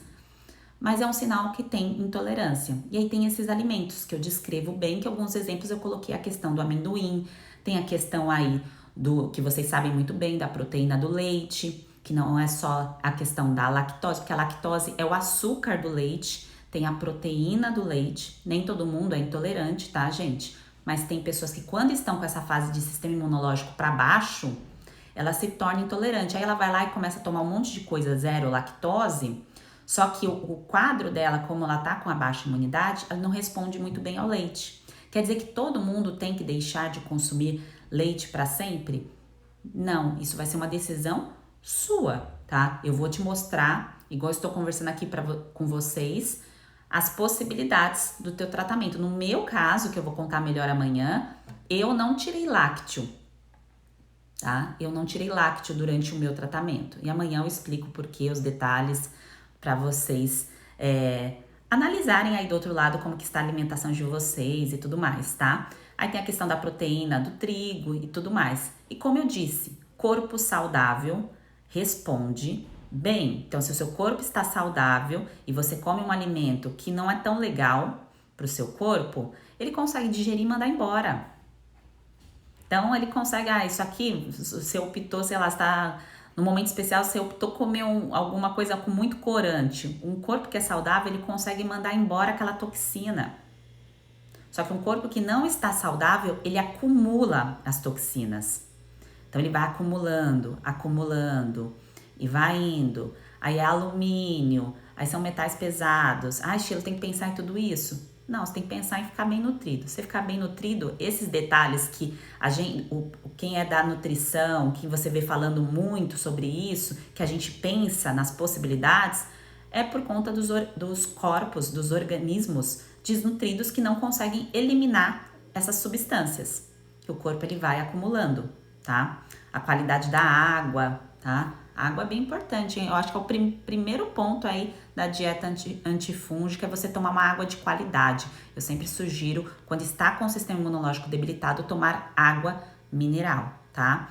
mas é um sinal que tem intolerância. E aí tem esses alimentos que eu descrevo bem, que alguns exemplos eu coloquei a questão do amendoim, tem a questão aí do que vocês sabem muito bem, da proteína do leite, que não é só a questão da lactose, porque a lactose é o açúcar do leite, tem a proteína do leite, nem todo mundo é intolerante, tá, gente? Mas tem pessoas que quando estão com essa fase de sistema imunológico para baixo, ela se torna intolerante. Aí ela vai lá e começa a tomar um monte de coisa zero lactose, só que o quadro dela, como ela tá com a baixa imunidade, ela não responde muito bem ao leite. Quer dizer que todo mundo tem que deixar de consumir leite para sempre? Não, isso vai ser uma decisão sua, tá? Eu vou te mostrar, igual estou conversando aqui com vocês, as possibilidades do teu tratamento. No meu caso, que eu vou contar melhor amanhã, eu não tirei lácteo, tá? Eu não tirei lácteo durante o meu tratamento. E amanhã eu explico por quê, os detalhes, para vocês analisarem aí do outro lado como que está a alimentação de vocês e tudo mais, tá? Aí tem a questão da proteína, do trigo e tudo mais. E como eu disse, corpo saudável responde bem. Então, se o seu corpo está saudável e você come um alimento que não é tão legal para o seu corpo, ele consegue digerir e mandar embora. Então, ele consegue, isso aqui, você optou, sei lá, está no momento especial, você optou comer alguma coisa com muito corante. Um corpo que é saudável, ele consegue mandar embora aquela toxina. Só que um corpo que não está saudável, ele acumula as toxinas. Então, ele vai acumulando e vai indo. Aí é alumínio, aí são metais pesados. Sheila, tem que pensar em tudo isso? Não, você tem que pensar em ficar bem nutrido. Você ficar bem nutrido, esses detalhes que quem é da nutrição, que você vê falando muito sobre isso, que a gente pensa nas possibilidades, é por conta dos corpos, dos organismos desnutridos que não conseguem eliminar essas substâncias que o corpo ele vai acumulando, tá? A qualidade da água, tá? A água é bem importante, hein? Eu acho que é o primeiro ponto aí da dieta antifúngica é você tomar uma água de qualidade. Eu sempre sugiro, quando está com o sistema imunológico debilitado, tomar água mineral, tá?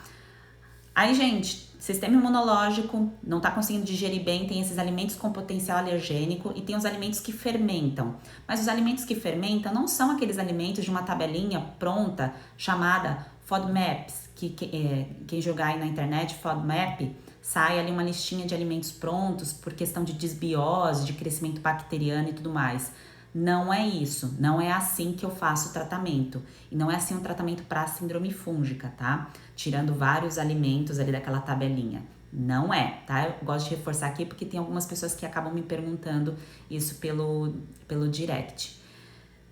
Aí, gente, sistema imunológico não tá conseguindo digerir bem, tem esses alimentos com potencial alergênico e tem os alimentos que fermentam. Mas os alimentos que fermentam não são aqueles alimentos de uma tabelinha pronta chamada FODMAPs, que quem jogar aí na internet, FODMAP, sai ali uma listinha de alimentos prontos por questão de desbiose, de crescimento bacteriano e tudo mais. Não é isso, não é assim que eu faço o tratamento. E não é assim um tratamento para síndrome fúngica, tá? Tirando vários alimentos ali daquela tabelinha. Não é, tá? Eu gosto de reforçar aqui porque tem algumas pessoas que acabam me perguntando isso pelo direct.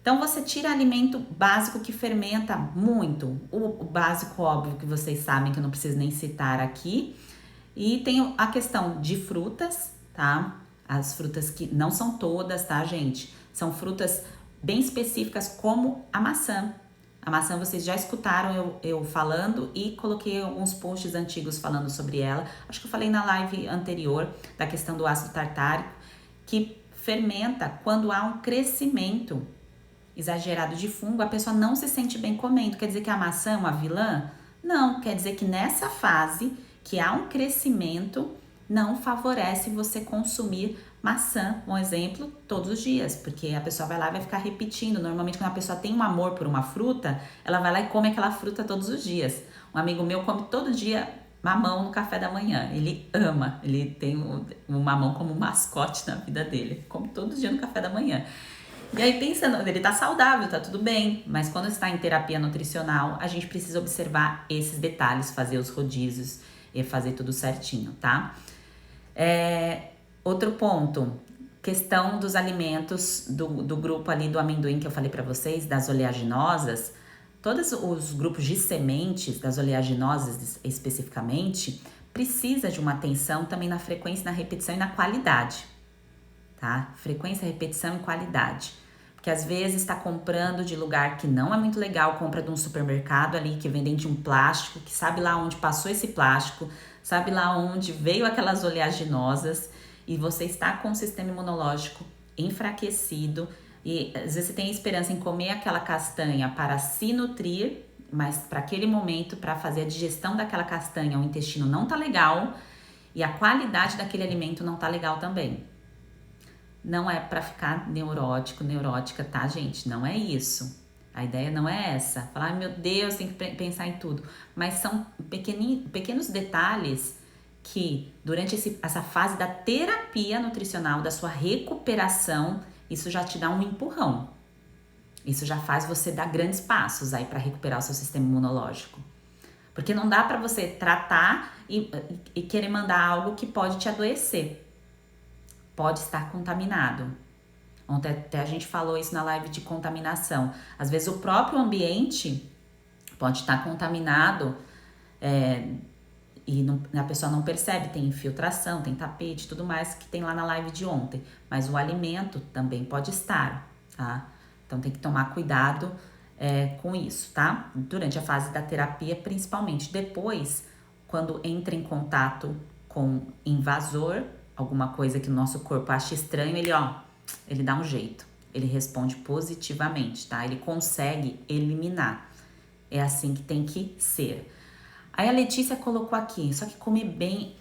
Então, você tira alimento básico que fermenta muito. O básico, óbvio, que vocês sabem que eu não preciso nem citar aqui. E tem a questão de frutas, tá? As frutas que não são todas, tá, gente? São frutas bem específicas como a maçã. A maçã vocês já escutaram eu falando e coloquei alguns posts antigos falando sobre ela. Acho que eu falei na live anterior da questão do ácido tartárico, que fermenta quando há um crescimento exagerado de fungo, a pessoa não se sente bem comendo. Quer dizer que a maçã é uma vilã? Não, quer dizer que nessa fase que há um crescimento, não favorece você consumir maçã, um exemplo, todos os dias, porque a pessoa vai lá e vai ficar repetindo. Normalmente, quando a pessoa tem um amor por uma fruta, ela vai lá e come aquela fruta todos os dias. Um amigo meu come todo dia mamão no café da manhã. Ele ama, ele tem o mamão como mascote na vida dele. Ele come todo dia no café da manhã. E aí pensando, ele tá saudável, tá tudo bem, mas quando está em terapia nutricional, a gente precisa observar esses detalhes, fazer os rodízios e fazer tudo certinho, tá? Outro ponto, questão dos alimentos do grupo ali do amendoim que eu falei para vocês, das oleaginosas. Todos os grupos de sementes, das oleaginosas especificamente, precisa de uma atenção também na frequência, na repetição e na qualidade, tá? Frequência, repetição e qualidade. Porque às vezes está comprando de lugar que não é muito legal, compra de um supermercado ali que vendem de um plástico, que sabe lá onde passou esse plástico, sabe lá onde veio aquelas oleaginosas, e você está com o sistema imunológico enfraquecido, e às vezes você tem esperança em comer aquela castanha para se nutrir, mas para aquele momento, para fazer a digestão daquela castanha, o intestino não tá legal e a qualidade daquele alimento não tá legal também. Não é para ficar neurótico, neurótica, tá, gente? Não é isso. A ideia não é essa. Falar, ai meu Deus, tem que pensar em tudo. Mas são pequenos detalhes que durante essa fase da terapia nutricional, da sua recuperação, isso já te dá um empurrão. Isso já faz você dar grandes passos aí para recuperar o seu sistema imunológico. Porque não dá para você tratar e querer mandar algo que pode te adoecer. Pode estar contaminado. Ontem até a gente falou isso na live de contaminação. Às vezes o próprio ambiente pode estar contaminado e a pessoa não percebe. Tem infiltração, tem tapete, tudo mais que tem lá na live de ontem. Mas o alimento também pode estar, tá? Então tem que tomar cuidado com isso, tá? Durante a fase da terapia, principalmente. Depois, quando entra em contato com invasor, alguma coisa que o nosso corpo acha estranho, ele dá um jeito. Ele responde positivamente, tá? Ele consegue eliminar. É assim que tem que ser. Aí a Letícia colocou aqui, só que comer bem,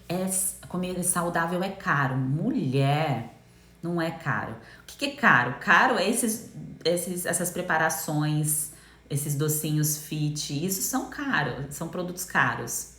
comer saudável é caro. Mulher, não é caro. O que é caro? Caro é essas preparações, esses docinhos fit, isso são caros, são produtos caros.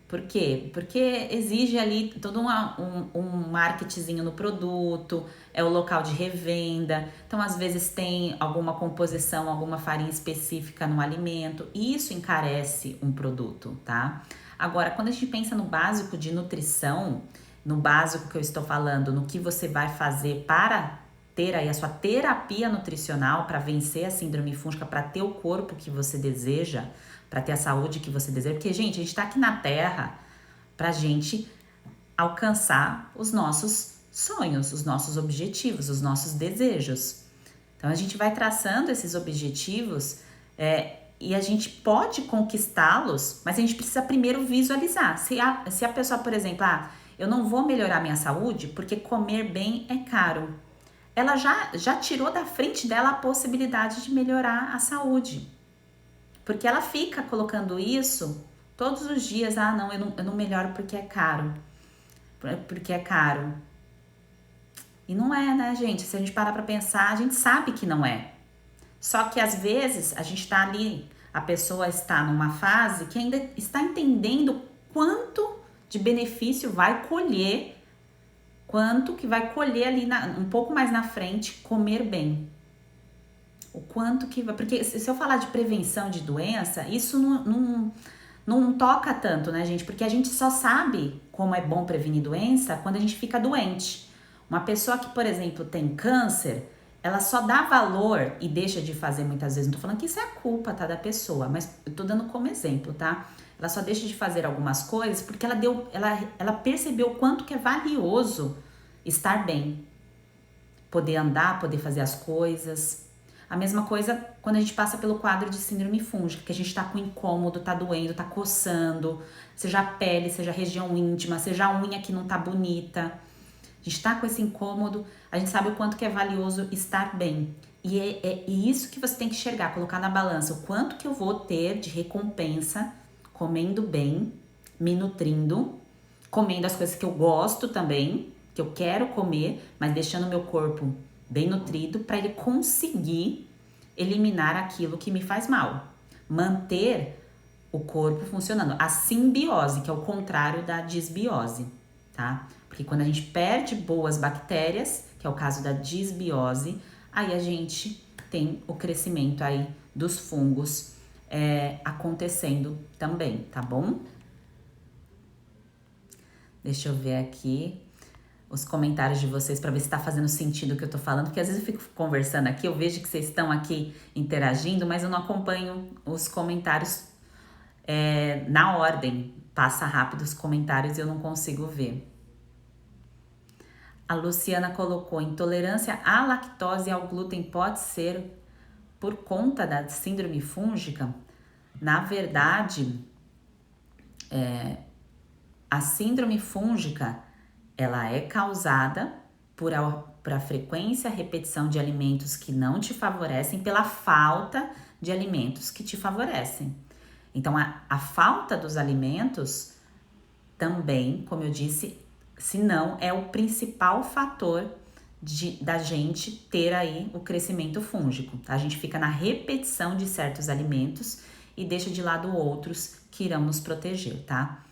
Por quê? Porque exige ali todo um marketingzinho no produto, é o local de revenda, então às vezes tem alguma composição, alguma farinha específica no alimento, e isso encarece um produto, tá? Agora, quando a gente pensa no básico de nutrição, no básico que eu estou falando, no que você vai fazer para ter aí a sua terapia nutricional, para vencer a síndrome fúngica, para ter o corpo que você deseja, para ter a saúde que você deseja, porque, gente, a gente tá aqui na Terra pra gente alcançar os nossos sonhos, os nossos objetivos, os nossos desejos. Então, a gente vai traçando esses objetivos e a gente pode conquistá-los, mas a gente precisa primeiro visualizar. Se a pessoa, por exemplo, eu não vou melhorar minha saúde porque comer bem é caro. Ela já tirou da frente dela a possibilidade de melhorar a saúde. Porque ela fica colocando isso todos os dias. Não, eu não melhoro porque é caro. Porque é caro. E não é, né, gente? Se a gente parar pra pensar, a gente sabe que não é. Só que às vezes a gente tá ali, a pessoa está numa fase que ainda está entendendo quanto de benefício vai colher, quanto que vai colher ali um pouco mais na frente, comer bem. O quanto que vai... Porque se eu falar de prevenção de doença, isso não toca tanto, né, gente? Porque a gente só sabe como é bom prevenir doença quando a gente fica doente. Uma pessoa que, por exemplo, tem câncer, ela só dá valor e deixa de fazer muitas vezes. Não tô falando que isso é a culpa, tá, da pessoa, mas eu tô dando como exemplo, tá? Ela só deixa de fazer algumas coisas porque ela percebeu o quanto que é valioso estar bem. Poder andar, poder fazer as coisas. A mesma coisa quando a gente passa pelo quadro de síndrome fúngica, que a gente tá com incômodo, tá doendo, tá coçando, seja a pele, seja a região íntima, seja a unha que não tá bonita. A gente tá com esse incômodo, a gente sabe o quanto que é valioso estar bem. E é isso que você tem que enxergar, colocar na balança, o quanto que eu vou ter de recompensa comendo bem, me nutrindo, comendo as coisas que eu gosto também, que eu quero comer, mas deixando o meu corpo bem nutrido para ele conseguir eliminar aquilo que me faz mal. Manter o corpo funcionando. A simbiose, que é o contrário da disbiose, tá? Porque quando a gente perde boas bactérias, que é o caso da disbiose, aí a gente tem o crescimento aí dos fungos acontecendo também, tá bom? Deixa eu ver aqui os comentários de vocês para ver se tá fazendo sentido o que eu tô falando, porque às vezes eu fico conversando aqui, eu vejo que vocês estão aqui interagindo, mas eu não acompanho os comentários na ordem. Passa rápido os comentários e eu não consigo ver. A Luciana colocou: intolerância à lactose e ao glúten pode ser por conta da síndrome fúngica? Na verdade, a síndrome fúngica, ela é causada por a frequência, repetição de alimentos que não te favorecem, pela falta de alimentos que te favorecem. Então, a falta dos alimentos também, como eu disse, se não é o principal fator da gente ter aí o crescimento fúngico. A gente fica na repetição de certos alimentos e deixa de lado outros que irão nos proteger, tá?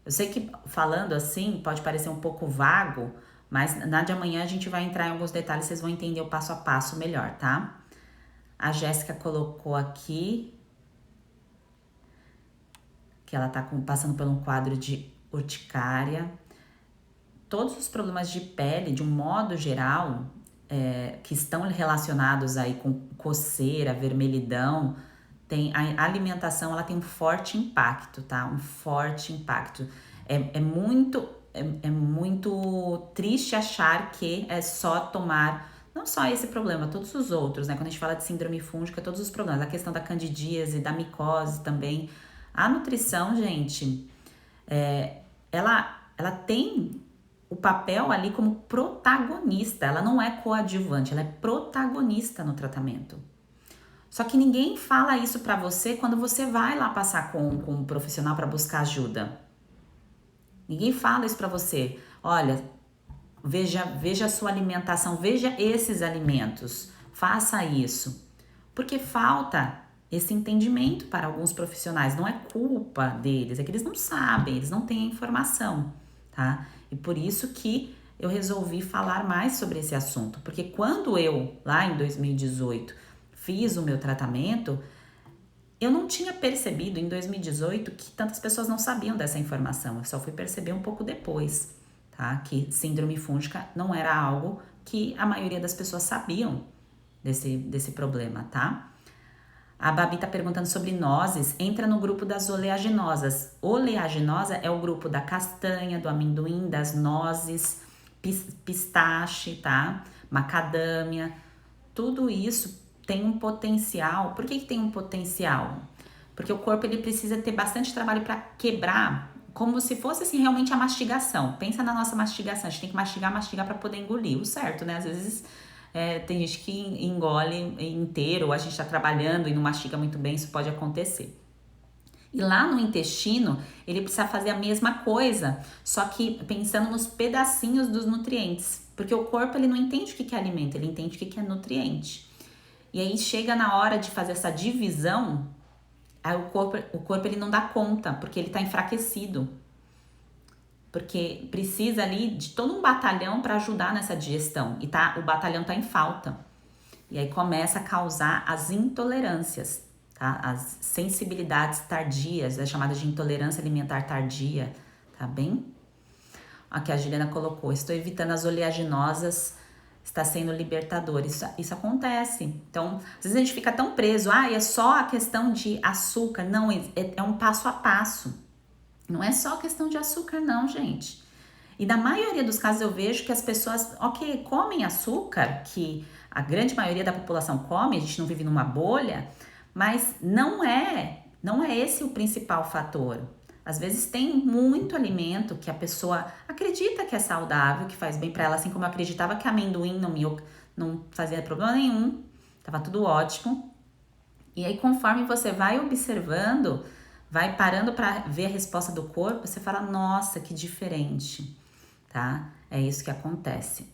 Eu sei que falando assim pode parecer um pouco vago, mas na de amanhã a gente vai entrar em alguns detalhes, vocês vão entender o passo a passo melhor, tá? A Jéssica colocou aqui que ela tá passando por um quadro de urticária. Todos os problemas de pele, de um modo geral, que estão relacionados aí com coceira, vermelhidão, a alimentação, ela tem um forte impacto, tá? Um forte impacto. É muito triste achar que é só tomar, não só esse problema, todos os outros, né? Quando a gente fala de síndrome fúngica, todos os problemas, a questão da candidíase, da micose também. A nutrição, gente, ela tem o papel ali como protagonista, ela não é coadjuvante, ela é protagonista no tratamento. Só que ninguém fala isso pra você quando você vai lá passar com um profissional para buscar ajuda. Ninguém fala isso pra você. Olha, veja a sua alimentação, veja esses alimentos, faça isso. Porque falta esse entendimento para alguns profissionais, não é culpa deles, é que eles não sabem, eles não têm a informação, tá? E por isso que eu resolvi falar mais sobre esse assunto, porque quando eu, lá em 2018, fiz o meu tratamento, eu não tinha percebido em 2018 que tantas pessoas não sabiam dessa informação, eu só fui perceber um pouco depois, tá? Que síndrome fúngica não era algo que a maioria das pessoas sabiam desse problema, tá? A Babi tá perguntando sobre nozes, entra no grupo das oleaginosas. Oleaginosa é o grupo da castanha, do amendoim, das nozes, pistache, tá? Macadâmia, tudo isso tem um potencial. Por que tem um potencial? Porque o corpo ele precisa ter bastante trabalho para quebrar, como se fosse assim realmente a mastigação. Pensa na nossa mastigação, a gente tem que mastigar para poder engolir, o certo, né? Às vezes tem gente que engole inteiro, ou a gente tá trabalhando e não mastiga muito bem, isso pode acontecer. E lá no intestino, ele precisa fazer a mesma coisa, só que pensando nos pedacinhos dos nutrientes, porque o corpo ele não entende o que é alimento, ele entende o que é nutriente. E aí chega na hora de fazer essa divisão, aí o corpo ele não dá conta, porque ele tá enfraquecido. Porque precisa ali de todo um batalhão para ajudar nessa digestão, e o batalhão tá em falta. E aí começa a causar as intolerâncias, tá? As sensibilidades tardias, é chamada de intolerância alimentar tardia, tá bem? Aqui a Juliana colocou: estou evitando as oleaginosas, está sendo libertador. Isso acontece. Então, às vezes a gente fica tão preso, é só a questão de açúcar. Não, é um passo a passo. Não é só questão de açúcar, não, gente. E na maioria dos casos eu vejo que as pessoas, ok, comem açúcar, que a grande maioria da população come, a gente não vive numa bolha, mas não é esse o principal fator. Às vezes tem muito alimento que a pessoa acredita que é saudável, que faz bem para ela, assim como eu acreditava que amendoim não fazia problema nenhum, tava tudo ótimo. E aí, conforme você vai observando, vai parando para ver a resposta do corpo, você fala, nossa, que diferente, tá? É isso que acontece.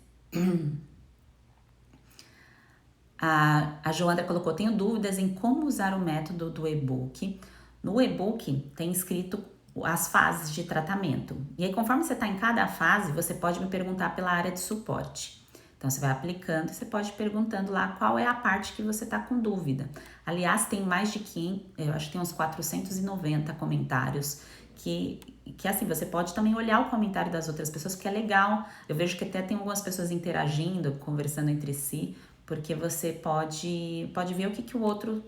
A Joandra colocou, tenho dúvidas em como usar o método do e-book. No e-book tem escrito as fases de tratamento. E aí, conforme você está em cada fase, você pode me perguntar pela área de suporte. Então, você vai aplicando e você pode ir perguntando lá qual é a parte que você está com dúvida. Aliás, tem mais de 500, eu acho que tem uns 490 comentários que assim, você pode também olhar o comentário das outras pessoas, que é legal. Eu vejo que até tem algumas pessoas interagindo, conversando entre si, porque você pode ver o que o outro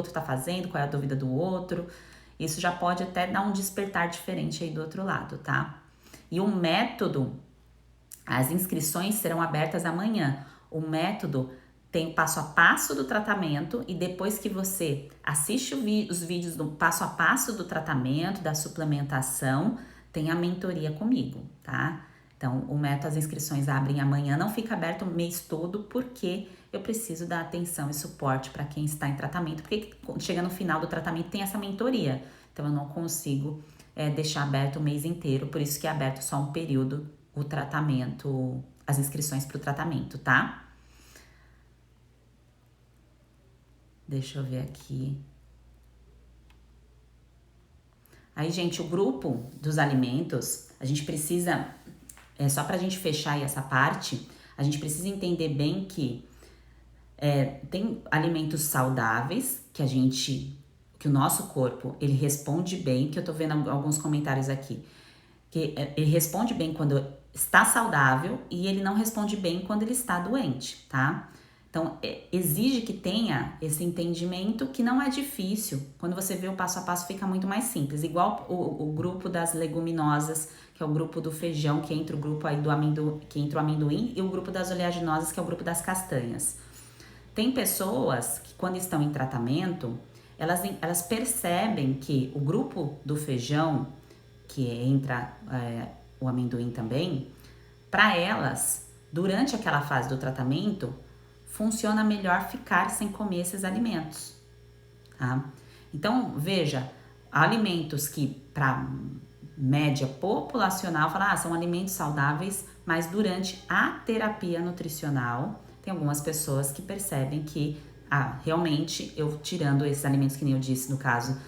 está fazendo, qual é a dúvida do outro. Isso já pode até dar um despertar diferente aí do outro lado, tá? E o método, as inscrições serão abertas amanhã. O método tem o passo a passo do tratamento e depois que você assiste os vídeos do passo a passo do tratamento, da suplementação, tem a mentoria comigo, tá? Então, o método, as inscrições abrem amanhã, não fica aberto o mês todo, porque eu preciso dar atenção e suporte para quem está em tratamento, porque chega no final do tratamento tem essa mentoria, então eu não consigo deixar aberto o mês inteiro, por isso que é aberto só um período o tratamento, as inscrições para o tratamento, tá? Deixa eu ver aqui. Aí, gente, o grupo dos alimentos, a gente precisa, só pra gente fechar aí essa parte, a gente precisa entender bem que tem alimentos saudáveis que o nosso corpo, ele responde bem, que eu tô vendo alguns comentários aqui, que ele responde bem quando está saudável e ele não responde bem quando ele está doente, tá? Então, exige que tenha esse entendimento que não é difícil. Quando você vê o passo a passo, fica muito mais simples. Igual o grupo das leguminosas, que é o grupo do feijão, que entra o grupo aí que entra o amendoim, e o grupo das oleaginosas, que é o grupo das castanhas. Tem pessoas que, quando estão em tratamento, elas percebem que o grupo do feijão, que entra o amendoim também, para elas, durante aquela fase do tratamento, funciona melhor ficar sem comer esses alimentos, tá? Então, veja, alimentos que para média populacional são alimentos saudáveis, mas durante a terapia nutricional, tem algumas pessoas que percebem que realmente eu tirando esses alimentos que nem eu disse no caso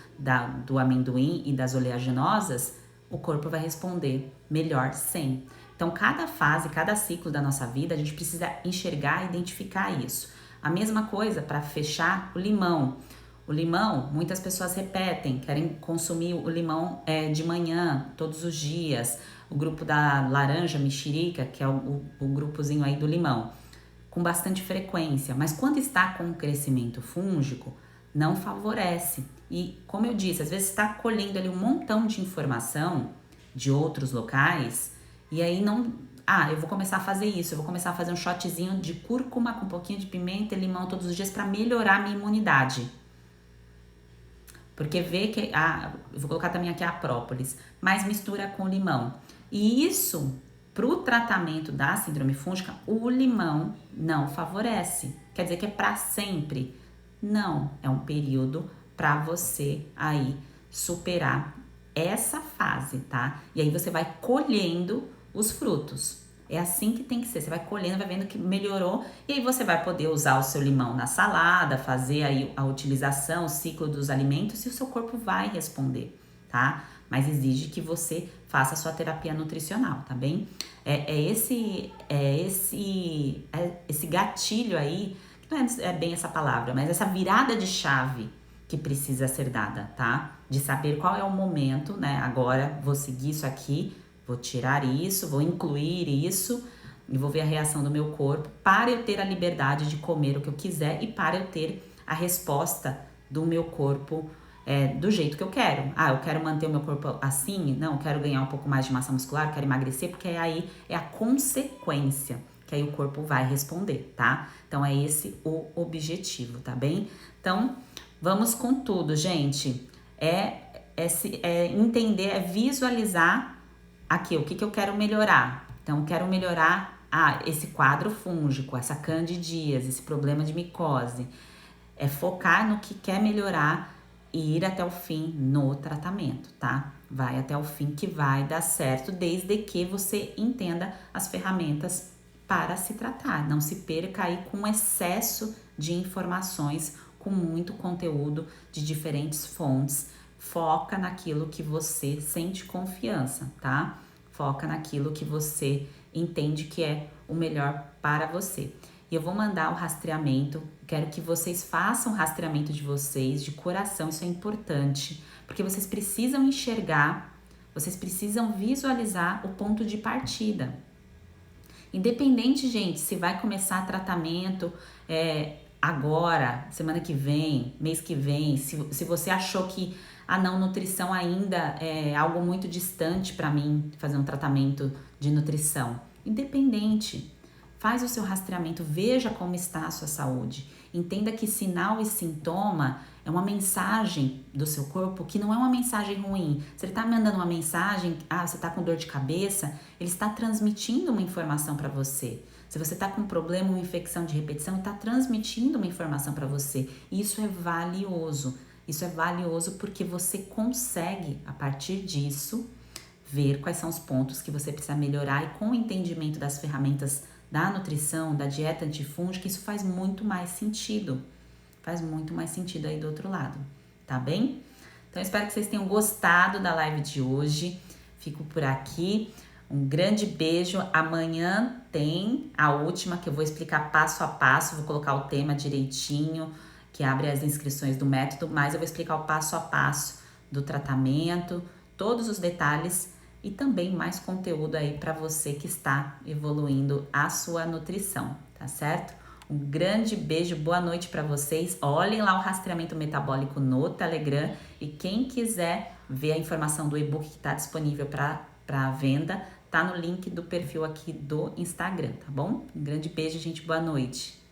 do amendoim e das oleaginosas, o corpo vai responder melhor sem. Então, cada fase, cada ciclo da nossa vida, a gente precisa enxergar e identificar isso. A mesma coisa para fechar o limão. O limão, muitas pessoas repetem, querem consumir o limão de manhã, todos os dias. O grupo da laranja mexerica, que é o grupozinho aí do limão, com bastante frequência. Mas quando está com crescimento fúngico, não favorece. E, como eu disse, às vezes está colhendo ali um montão de informação de outros locais e aí não... eu vou começar a fazer isso, eu vou começar a fazer um shotzinho de cúrcuma com um pouquinho de pimenta e limão todos os dias para melhorar a minha imunidade. Porque vê que... eu vou colocar também aqui a própolis, mas mistura com limão. E isso, para o tratamento da síndrome fúngica, o limão não favorece. Quer dizer que é para sempre? Não, é um período para você aí superar essa fase, tá? E aí você vai colhendo os frutos. É assim que tem que ser. Você vai colhendo, vai vendo que melhorou e aí você vai poder usar o seu limão na salada, fazer aí a utilização, o ciclo dos alimentos e o seu corpo vai responder, tá? Mas exige que você faça a sua terapia nutricional, tá bem? Esse gatilho aí, que não é bem essa palavra, mas essa virada de chave que precisa ser dada, tá? De saber qual é o momento, né? Agora vou seguir isso aqui, vou tirar isso, vou incluir isso e vou ver a reação do meu corpo para eu ter a liberdade de comer o que eu quiser e para eu ter a resposta do meu corpo do jeito que eu quero. Ah, eu quero manter o meu corpo assim? Não, eu quero ganhar um pouco mais de massa muscular, eu quero emagrecer, porque aí é a consequência que aí o corpo vai responder, tá? Então é esse o objetivo, tá bem? Então, vamos com tudo, gente. É entender, é visualizar aqui o que eu quero melhorar. Então, eu quero melhorar esse quadro fúngico, essa candidíase, esse problema de micose. É focar no que quer melhorar e ir até o fim no tratamento, tá? Vai até o fim que vai dar certo, desde que você entenda as ferramentas para se tratar. Não se perca aí com excesso de informações, com muito conteúdo de diferentes fontes. Foca naquilo que você sente confiança, tá? Foca naquilo que você entende que é o melhor para você. E eu vou mandar o rastreamento. Quero que vocês façam o rastreamento de vocês, de coração, isso é importante, porque vocês precisam enxergar, vocês precisam visualizar o ponto de partida. Independente, gente, se vai começar tratamento agora, semana que vem, mês que vem, se você achou que não, nutrição ainda é algo muito distante para mim, fazer um tratamento de nutrição. Independente, faz o seu rastreamento, veja como está a sua saúde. Entenda que sinal e sintoma é uma mensagem do seu corpo que não é uma mensagem ruim. Se ele está mandando uma mensagem, você está com dor de cabeça, ele está transmitindo uma informação para você. Se você está com um problema, uma infecção de repetição, ele está transmitindo uma informação para você. Isso é valioso. Isso é valioso porque você consegue, a partir disso, ver quais são os pontos que você precisa melhorar e com o entendimento das ferramentas da nutrição, da dieta antifúngica, isso faz muito mais sentido. Faz muito mais sentido aí do outro lado, tá bem? Então, espero que vocês tenham gostado da live de hoje. Fico por aqui. Um grande beijo. Amanhã tem a última que eu vou explicar passo a passo. Vou colocar o tema direitinho, que abre as inscrições do método, mas eu vou explicar o passo a passo do tratamento, todos os detalhes e também mais conteúdo aí para você que está evoluindo a sua nutrição, tá certo? Um grande beijo, boa noite para vocês. Olhem lá o rastreamento metabólico no Telegram e quem quiser ver a informação do e-book que está disponível para venda, tá no link do perfil aqui do Instagram, tá bom? Um grande beijo, gente, boa noite.